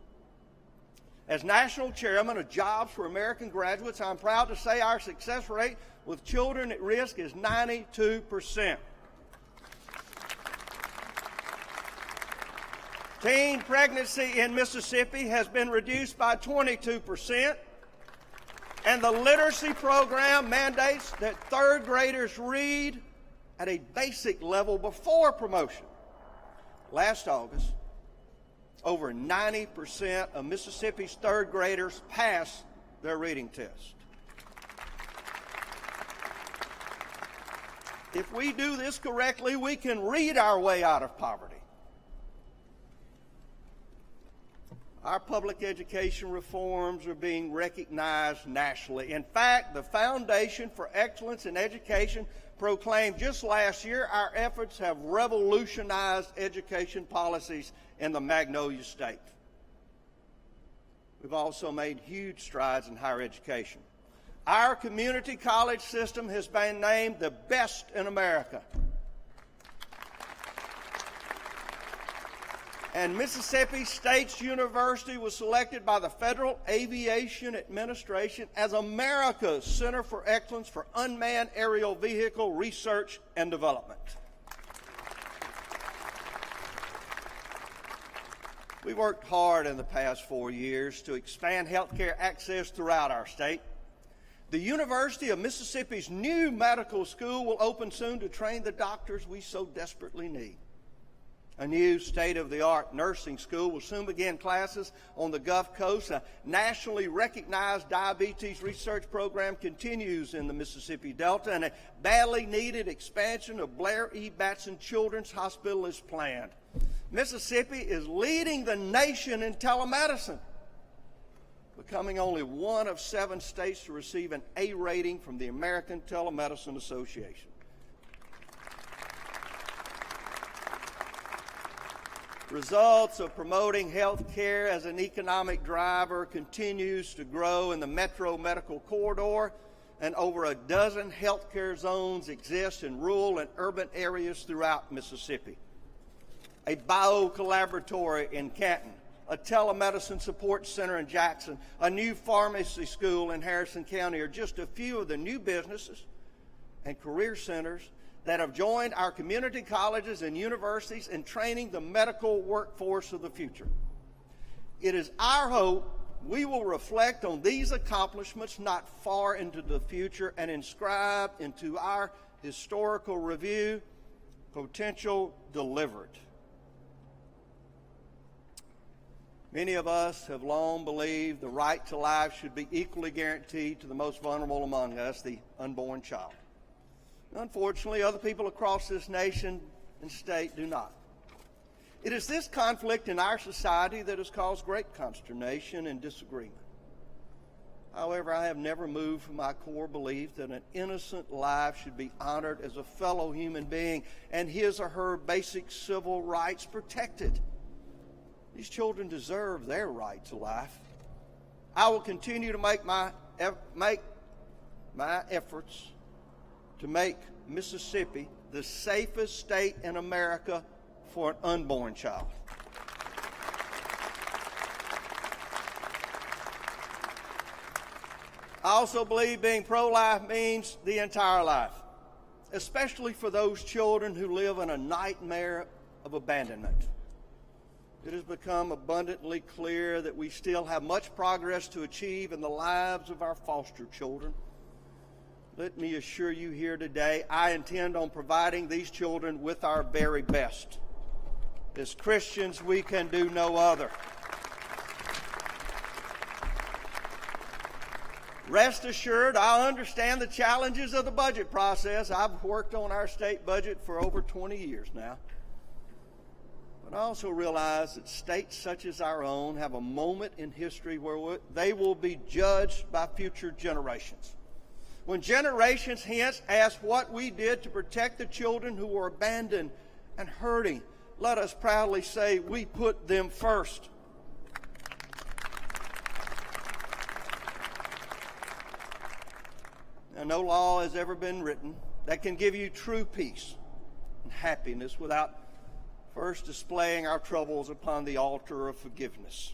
As National Chairman of Jobs for American Graduates, I'm proud to say our success rate with children at risk is 92%. Teen pregnancy in Mississippi has been reduced by 22%, and the literacy program mandates that third graders read at a basic level before promotion. Last August, over 90% of Mississippi's third graders passed their reading test. If we do this correctly, we can read our way out of poverty. Our public education reforms are being recognized nationally. In fact, the Foundation for Excellence in Education proclaimed just last year our efforts have revolutionized education policies in the Magnolia State. We've also made huge strides in higher education. Our community college system has been named the best in America. And Mississippi State University was selected by the Federal Aviation Administration as America's Center for Excellence for Unmanned Aerial Vehicle Research and Development. We've worked hard in the past 4 years to expand healthcare access throughout our state. The University of Mississippi's new medical school will open soon to train the doctors we so desperately need. A new state-of-the-art nursing school will soon begin classes on the Gulf Coast. A nationally recognized diabetes research program continues in the Mississippi Delta, and a badly needed expansion of Blair E. Batson Children's Hospital is planned. Mississippi is leading the nation in telemedicine, becoming only one of 7 states to receive an A rating from the American Telemedicine Association. Results of promoting health care as an economic driver continues to grow in the Metro Medical Corridor, and over a dozen healthcare zones exist in rural and urban areas throughout Mississippi. A bio-collaboratory in Canton, a telemedicine support center in Jackson, a new pharmacy school in Harrison County are just a few of the new businesses and career centers that have joined our community colleges and universities in training the medical workforce of the future. It is our hope we will reflect on these accomplishments not far into the future and inscribe into our historical review potential delivered. Many of us have long believed the right to life should be equally guaranteed to the most vulnerable among us, the unborn child. Unfortunately, other people across this nation and state do not. It is this conflict in our society that has caused great consternation and disagreement. However, I have never moved from my core belief that an innocent life should be honored as a fellow human being and his or her basic civil rights protected. These children deserve their right to life. I will continue to make my efforts to make Mississippi the safest state in America for an unborn child. I also believe being pro-life means the entire life, especially for those children who live in a nightmare of abandonment. It has become abundantly clear that we still have much progress to achieve in the lives of our foster children. Let me assure you here today, I intend on providing these children with our very best. As Christians, we can do no other. Rest assured, I understand the challenges of the budget process. I've worked on our state budget for over 20 years now. But I also realize that states such as our own have a moment in history where they will be judged by future generations. When generations hence ask what we did to protect the children who were abandoned and hurting, let us proudly say we put them first. Now, no law has ever been written that can give you true peace and happiness without first displaying our troubles upon the altar of forgiveness.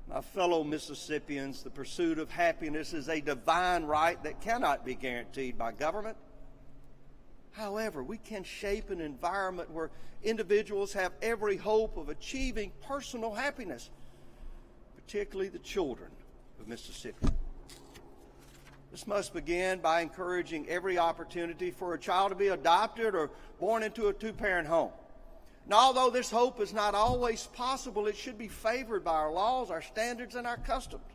My fellow Mississippians, the pursuit of happiness is a divine right that cannot be guaranteed by government. However, we can shape an environment where individuals have every hope of achieving personal happiness, particularly the children of Mississippi. This must begin by encouraging every opportunity for a child to be adopted or born into a two-parent home. Now, although this hope is not always possible, it should be favored by our laws, our standards, and our customs.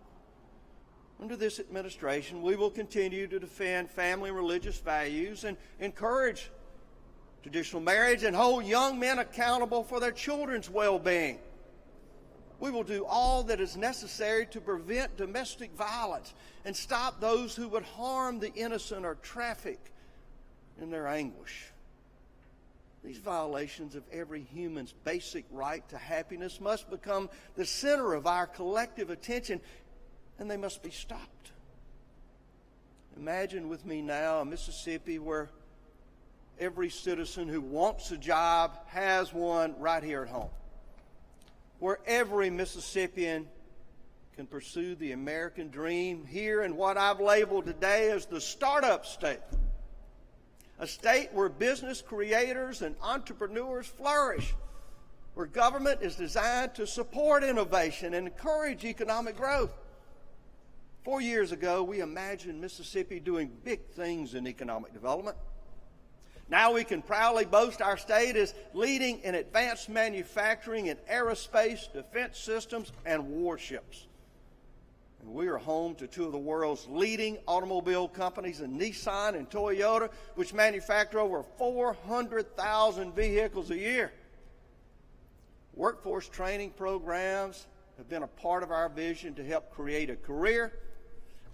Under this administration, we will continue to defend family and religious values and encourage traditional marriage and hold young men accountable for their children's well-being. We will do all that is necessary to prevent domestic violence and stop those who would harm the innocent or traffic in their anguish. These violations of every human's basic right to happiness must become the center of our collective attention, and they must be stopped. Imagine with me now a Mississippi where every citizen who wants a job has one right here at home, where every Mississippian can pursue the American dream here in what I've labeled today as the startup state. A state where business creators and entrepreneurs flourish, where government is designed to support innovation and encourage economic growth. 4 years ago, we imagined Mississippi doing big things in economic development. Now we can proudly boast our state as leading in advanced manufacturing in aerospace, defense systems, and warships. And we are home to two of the world's leading automobile companies in Nissan and Toyota, which manufacture over 400,000 vehicles a year. Workforce training programs have been a part of our vision to help create a career,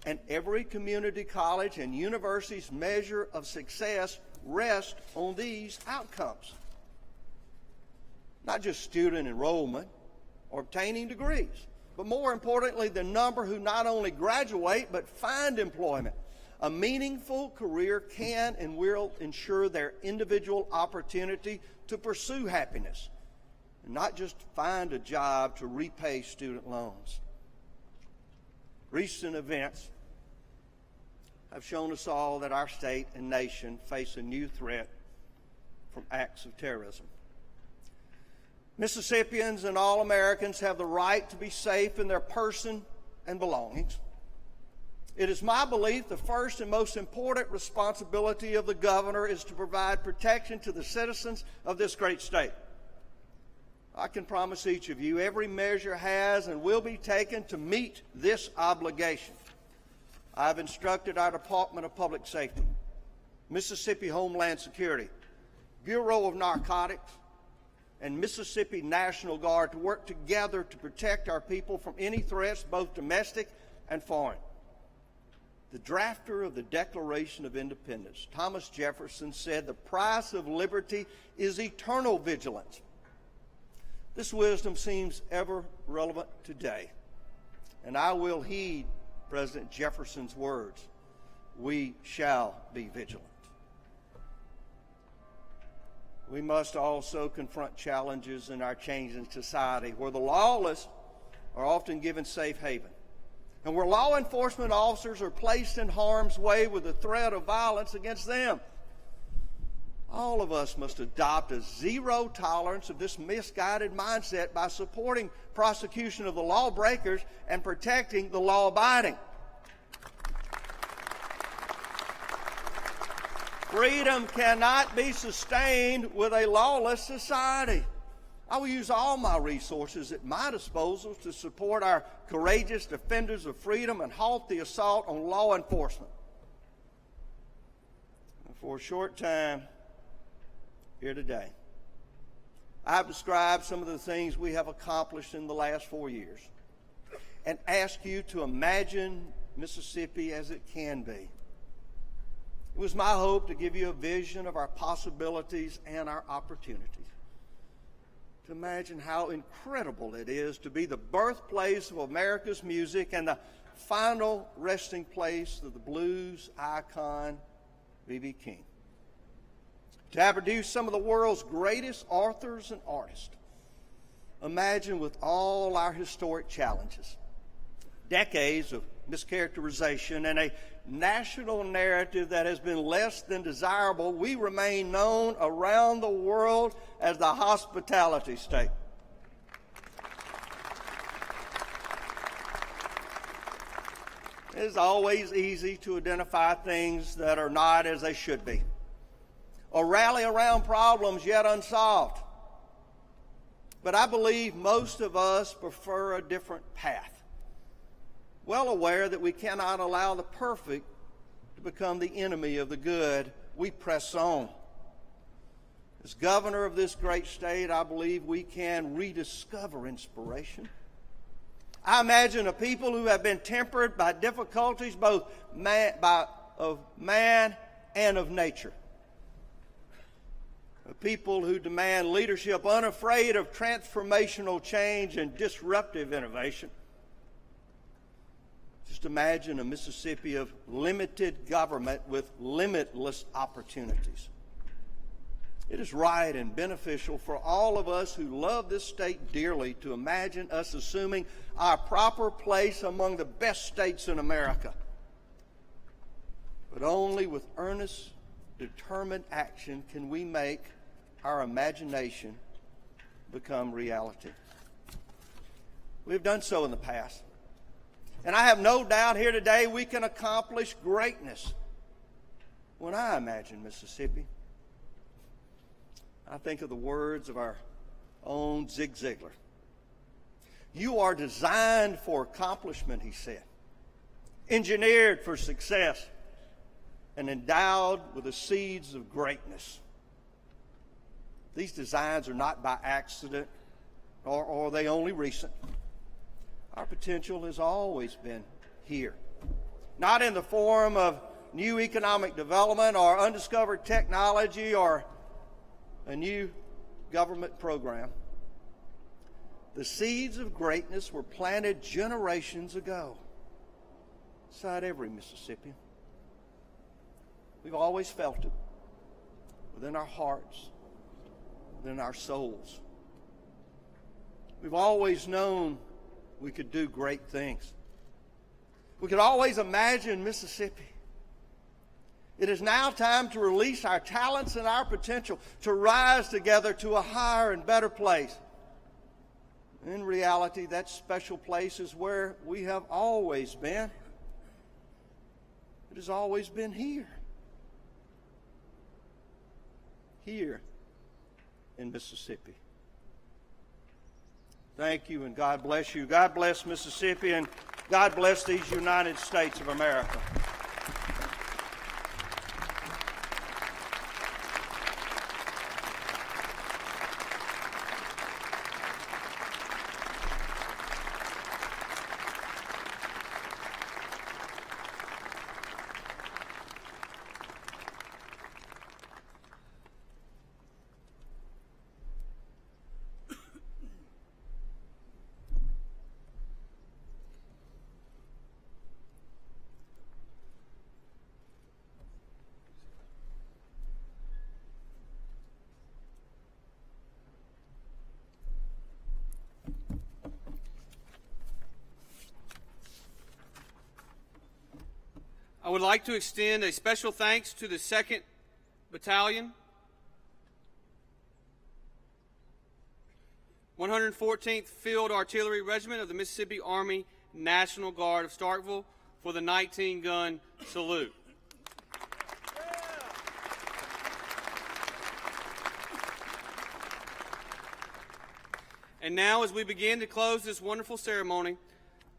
and every community college and university's measure of success rests on these outcomes. Not just student enrollment or obtaining degrees, but more importantly, the number who not only graduate but find employment. A meaningful career can and will ensure their individual opportunity to pursue happiness, and not just find a job to repay student loans. Recent events have shown us all that our state and nation face a new threat from acts of terrorism. Mississippians and all Americans have the right to be safe in their person and belongings. It is my belief the first and most important responsibility of the governor is to provide protection to the citizens of this great state. I can promise each of you every measure has and will be taken to meet this obligation. I've instructed our Department of Public Safety, Mississippi Homeland Security, Bureau of Narcotics, and Mississippi National Guard to work together to protect our people from any threats, both domestic and foreign. The drafter of the Declaration of Independence, Thomas Jefferson, said the price of liberty is eternal vigilance. This wisdom seems ever relevant today, and I will heed President Jefferson's words. We shall be vigilant. We must also confront challenges in our changing society where the lawless are often given safe haven, and where law enforcement officers are placed in harm's way with the threat of violence against them. All of us must adopt a zero tolerance of this misguided mindset by supporting prosecution of the lawbreakers and protecting the law-abiding. Freedom cannot be sustained with a lawless society. I will use all my resources at my disposal to support our courageous defenders of freedom and halt the assault on law enforcement. And for a short time here today, I've described some of the things we have accomplished in the last 4 years and ask you to imagine Mississippi as it can be. It was my hope to give you a vision of our possibilities and our opportunities. To imagine how incredible it is to be the birthplace of America's music and the final resting place of the blues icon, B.B. King. To have produced some of the world's greatest authors and artists. Imagine with all our historic challenges, decades of mischaracterization, and a national narrative that has been less than desirable, we remain known around the world as the hospitality state. It is always easy to identify things that are not as they should be, or rally around problems yet unsolved. But I believe most of us prefer a different path, well aware that we cannot allow the perfect to become the enemy of the good. We press on. As governor of this great state, I believe we can rediscover inspiration, I imagine a people who have been tempered by difficulties both of man and of nature. A people who demand leadership unafraid of transformational change and disruptive innovation. Just imagine a Mississippi of limited government with limitless opportunities. It is right and beneficial for all of us who love this state dearly to imagine us assuming our proper place among the best states in America. But only with earnest, determined action can we make our imagination become reality. We've done so in the past. And I have no doubt here today we can accomplish greatness. When I imagine Mississippi, I think of the words of our own Zig Ziglar. You are designed for accomplishment, he said, engineered for success, and endowed with the seeds of greatness. These designs are not by accident, or are they only recent. Our potential has always been here, not in the form of new economic development or undiscovered technology or a new government program. The seeds of greatness were planted generations ago inside every Mississippian. We've always felt it within our hearts, within our souls. We've always known we could do great things. We could always imagine Mississippi. It is now time to release our talents and our potential to rise together to a higher and better place. In reality, that special place is where we have always been. It has always been here. Here in Mississippi. Thank you, and God bless you. God bless Mississippi, and God bless these United States of America. I would like to extend a special thanks to the 2nd Battalion, 114th Field Artillery Regiment of the Mississippi Army National Guard of Starkville for the 19-gun salute. And now, as we begin to close this wonderful ceremony,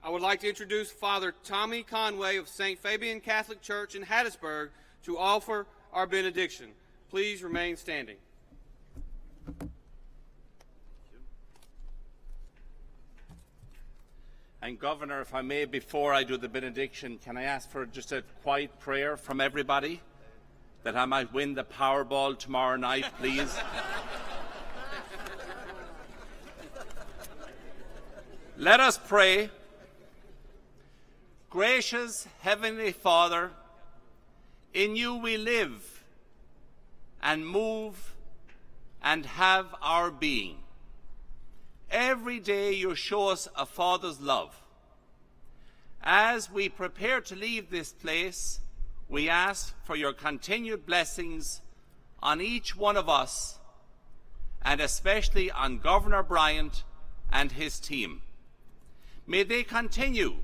I would like to introduce Father Tommy Conway of St. Fabian Catholic Church in Hattiesburg to offer our benediction. Please remain standing. And Governor, if I may, before I do the benediction, can I ask for just a quiet prayer from everybody that I might win the Powerball tomorrow night, please? Let us pray. Gracious Heavenly Father, in you we live and move and have our being. Every day you show us a Father's love. As we prepare to leave this place, we ask for your continued blessings on each one of us, and especially on Governor Bryant and his team. May they continue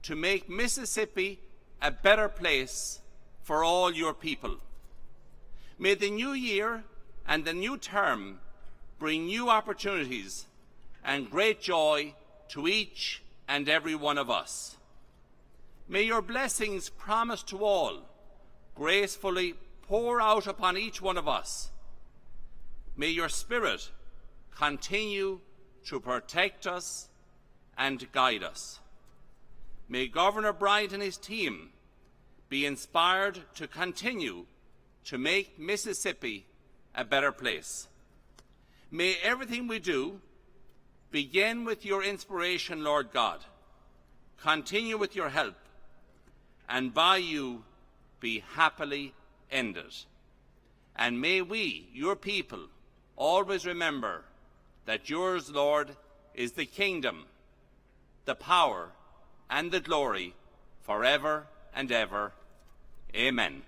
to make Mississippi a better place for all your people. May the new year and the new term bring new opportunities and great joy to each and every one of us. May your blessings promised to all gracefully pour out upon each one of us. May your Spirit continue to protect us and guide us. May Governor Bryant and his team be inspired to continue to make Mississippi a better place. May everything we do begin with your inspiration, Lord God, continue with your help, and by you be happily ended. And may we, your people, always remember that yours, Lord, is the kingdom, the power, and the glory forever and ever. Amen.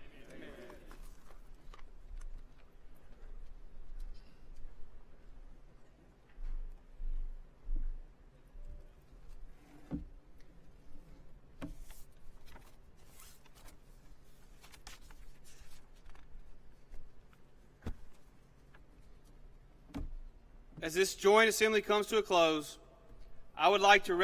As this joint assembly comes to a close, I would like to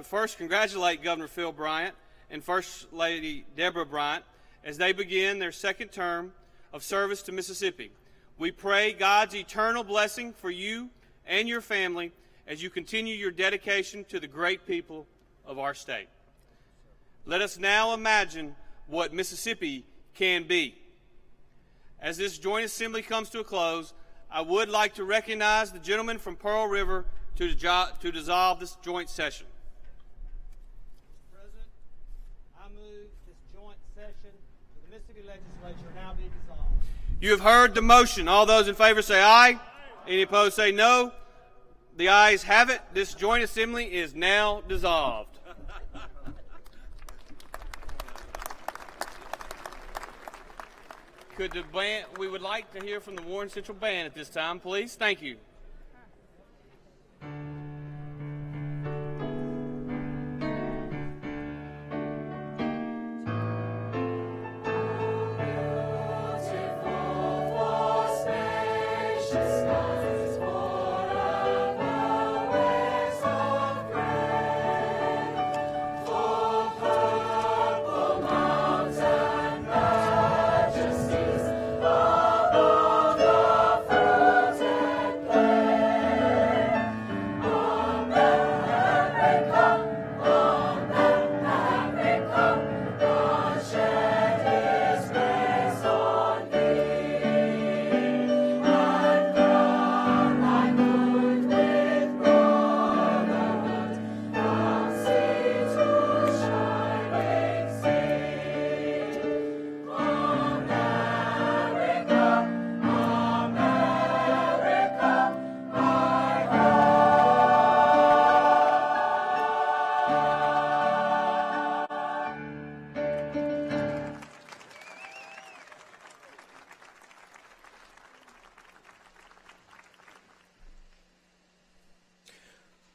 first congratulate Governor Phil Bryant and First Lady Deborah Bryant as they begin their second term of service to Mississippi. We pray God's eternal blessing for you and your family as you continue your dedication to the great people of our state. Let us now imagine what Mississippi can be. As this joint assembly comes to a close, I would like to recognize the gentleman from Pearl River to dissolve this joint session. Mr. President, I move this joint session of the Mississippi Legislature now be dissolved. You have heard the motion. All those in favor say aye. Any opposed say no. The ayes have it. This joint assembly is now dissolved. Could the band, we would like to hear from the Warren Central Band at this time, please. Thank you.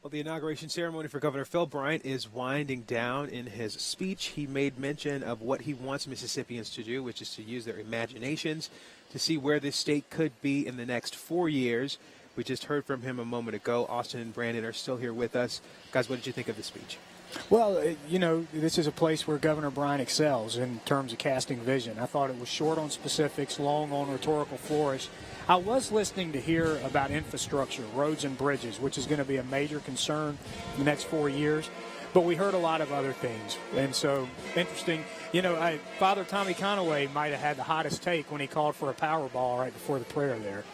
Well, the inauguration ceremony for Governor Phil Bryant is winding down. In his speech, he made mention of what he wants Mississippians to do, which is to use their imaginations to see where this state could be in the next 4 years. We just heard from him a moment ago. Austin and Brandon are still here with us. Guys, what did you think of the speech? Well, you know, this is a place where Governor Bryant excels in terms of casting vision. I thought it was short on specifics, long on rhetorical flourish. I was listening to hear about infrastructure, roads and bridges, which is going to be a major concern in the next 4 years. But we heard a lot of other things. And so, interesting. You know, Father Tommy Conaway might have had the hottest take when he called for a Powerball right before the prayer there.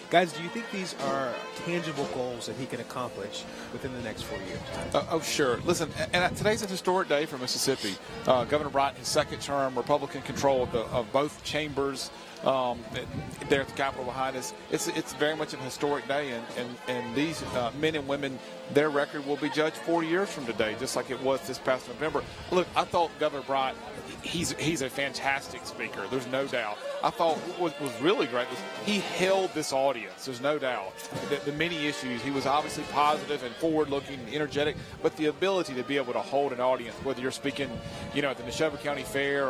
Guys, do you think these are tangible goals that he can accomplish within the next 4 years? Oh, sure. Listen, and today's a historic day for Mississippi. Governor Bryant, his second term, Republican control of both chambers there at the Capitol behind us. It's very much an historic day, and these men and women, their record will be judged 4 years from today, just like it was this past November. Look, I thought Governor Bryant, he's a fantastic speaker. There's no doubt. I thought what was really great was he held this audience. There's no doubt. The many issues, he was obviously positive and forward-looking, energetic, but the ability to be able to hold an audience, whether you're speaking, you know, at the Neshoba County Fair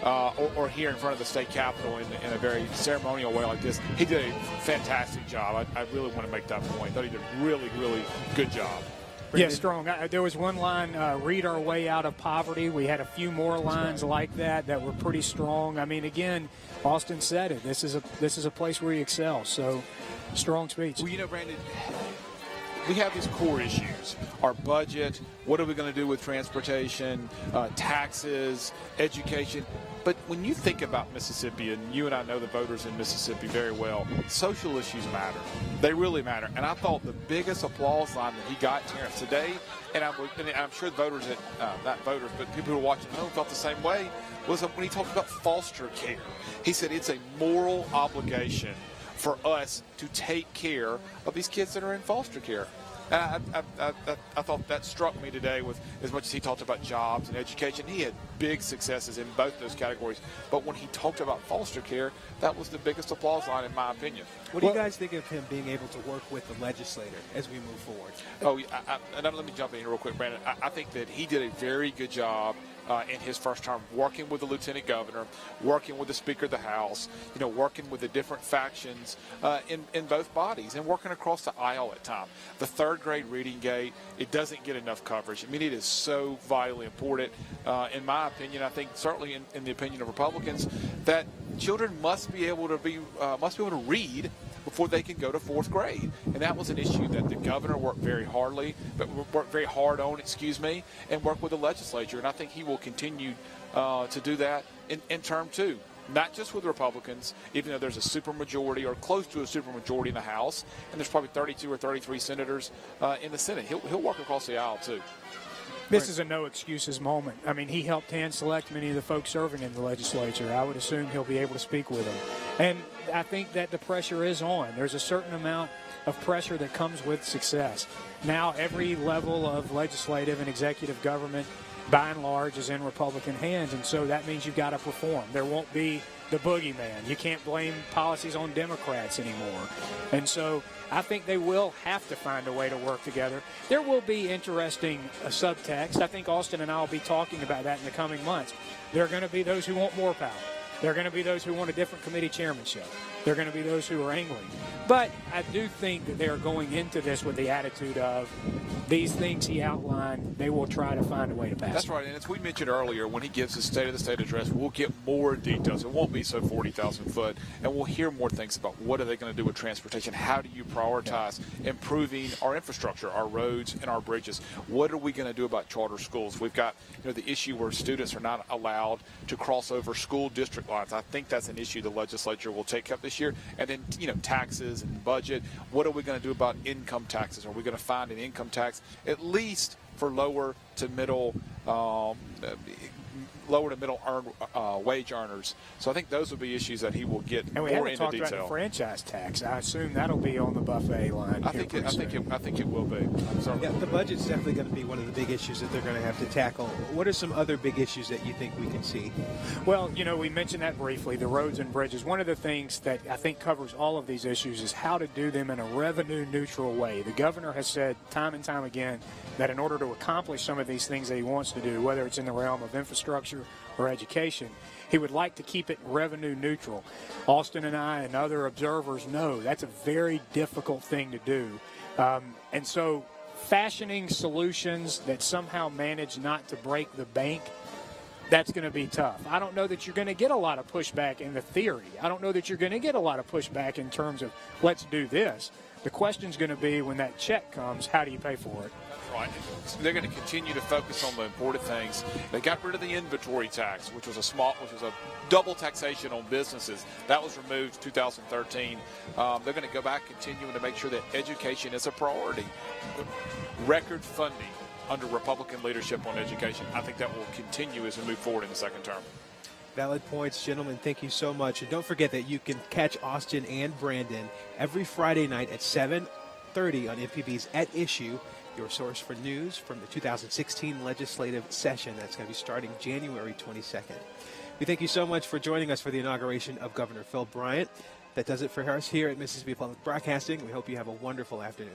or here in front of the state capitol in a very ceremonial way like this, he did a fantastic job. I really want to make that point. I thought he did a really, really good job. Yeah, strong. There was one line, read our way out of poverty. We had a few more lines like that were pretty strong. I mean, again, Austin said it. This is a place where he excels. So, strong speech. Well, you know, Brandon, we have these core issues: our budget, what are we going to do with transportation, taxes, education. But when you think about Mississippi, and you and I know the voters in Mississippi very well, social issues matter. They really matter. And I thought the biggest applause line that he got today, and I'm sure the voters, not voters, but people who are watching at home felt the same way, was when he talked about foster care. He said it's a moral obligation for us to take care of these kids that are in foster care. I thought that struck me today with as much as he talked about jobs and education. He had big successes in both those categories. But when he talked about foster care, that was the biggest applause line in my opinion. What do you guys think of him being able to work with the legislator as we move forward? Oh, and let me jump in here real quick, Brandon. I think that he did a very good job in his first term, working with the lieutenant governor, working with the Speaker of the House, working with the different factions in both bodies, and working across the aisle at times. The third grade reading gate, it doesn't get enough coverage. I mean, it is so vitally important. In my opinion, I think certainly in the opinion of Republicans, that children must be able to read before they can go to fourth grade. And that was an issue that the governor worked very hard on, and worked with the legislature. And I think he will continue to do that in term two. Not just with Republicans, even though there's a supermajority or close to a supermajority in the House, and there's probably 32 or 33 senators in the Senate. He'll work across the aisle too. This is a no excuses moment. I mean, he helped hand select many of the folks serving in the legislature. I would assume he'll be able to speak with them. And I think that the pressure is on. There's a certain amount of pressure that comes with success. Now every level of legislative and executive government, by and large, is in Republican hands, and so that means you've got to perform. There won't be the boogeyman. You can't blame policies on Democrats anymore. And so I think they will have to find a way to work together. There will be interesting subtext. I think Austin and I will be talking about that in the coming months. There are going to be those who want more power. There are going to be those who want a different committee chairmanship. There are going to be those who are angling. But I do think that they are going into this with the attitude of these things he outlined, they will try to find a way to pass. That's right. And as we mentioned earlier, when he gives his State of the State address, we'll get more details. It won't be so 40,000 foot. And we'll hear more things about what are they going to do with transportation. How do you prioritize improving our infrastructure, our roads and our bridges? What are we going to do about charter schools? We've got the issue where students are not allowed to cross over school district lines. I think that's an issue the legislature will take up this year. And then, taxes and budget. What are we going to do about income taxes? Are we going to find an income tax at least for lower to middle wage earners? So I think those will be issues that he will get more into detail. And we haven't talked about the franchise tax. I assume that'll be on the buffet line. I think it will be. Yeah, the budget's definitely going to be one of the big issues that they're going to have to tackle. What are some other big issues that you think we can see? Well, we mentioned that briefly, the roads and bridges. One of the things that I think covers all of these issues is how to do them in a revenue-neutral way. The governor has said time and time again that in order to accomplish some of these things that he wants to do, whether it's in the realm of infrastructure or education, he would like to keep it revenue neutral. Austin and I and other observers know that's a very difficult thing to do. And so fashioning solutions that somehow manage not to break the bank, that's going to be tough. I don't know that you're going to get a lot of pushback in the theory. I don't know that you're going to get a lot of pushback in terms of let's do this. The question's going to be when that check comes, how do you pay for it? Right. They're going to continue to focus on the important things. They got rid of the inventory tax, which was a double taxation on businesses. That was removed in 2013. They're going to go back continuing to make sure that education is a priority. Record funding under Republican leadership on education. I think that will continue as we move forward in the second term. Valid points, gentlemen. Thank you so much. And don't forget that you can catch Austin and Brandon every Friday night at 7:30 on MPB's At Issue, your source for news from the 2016 legislative session. That's going to be starting January 22nd. We thank you so much for joining us for the inauguration of Governor Phil Bryant. That does it for us here at Mississippi Public Broadcasting. We hope you have a wonderful afternoon.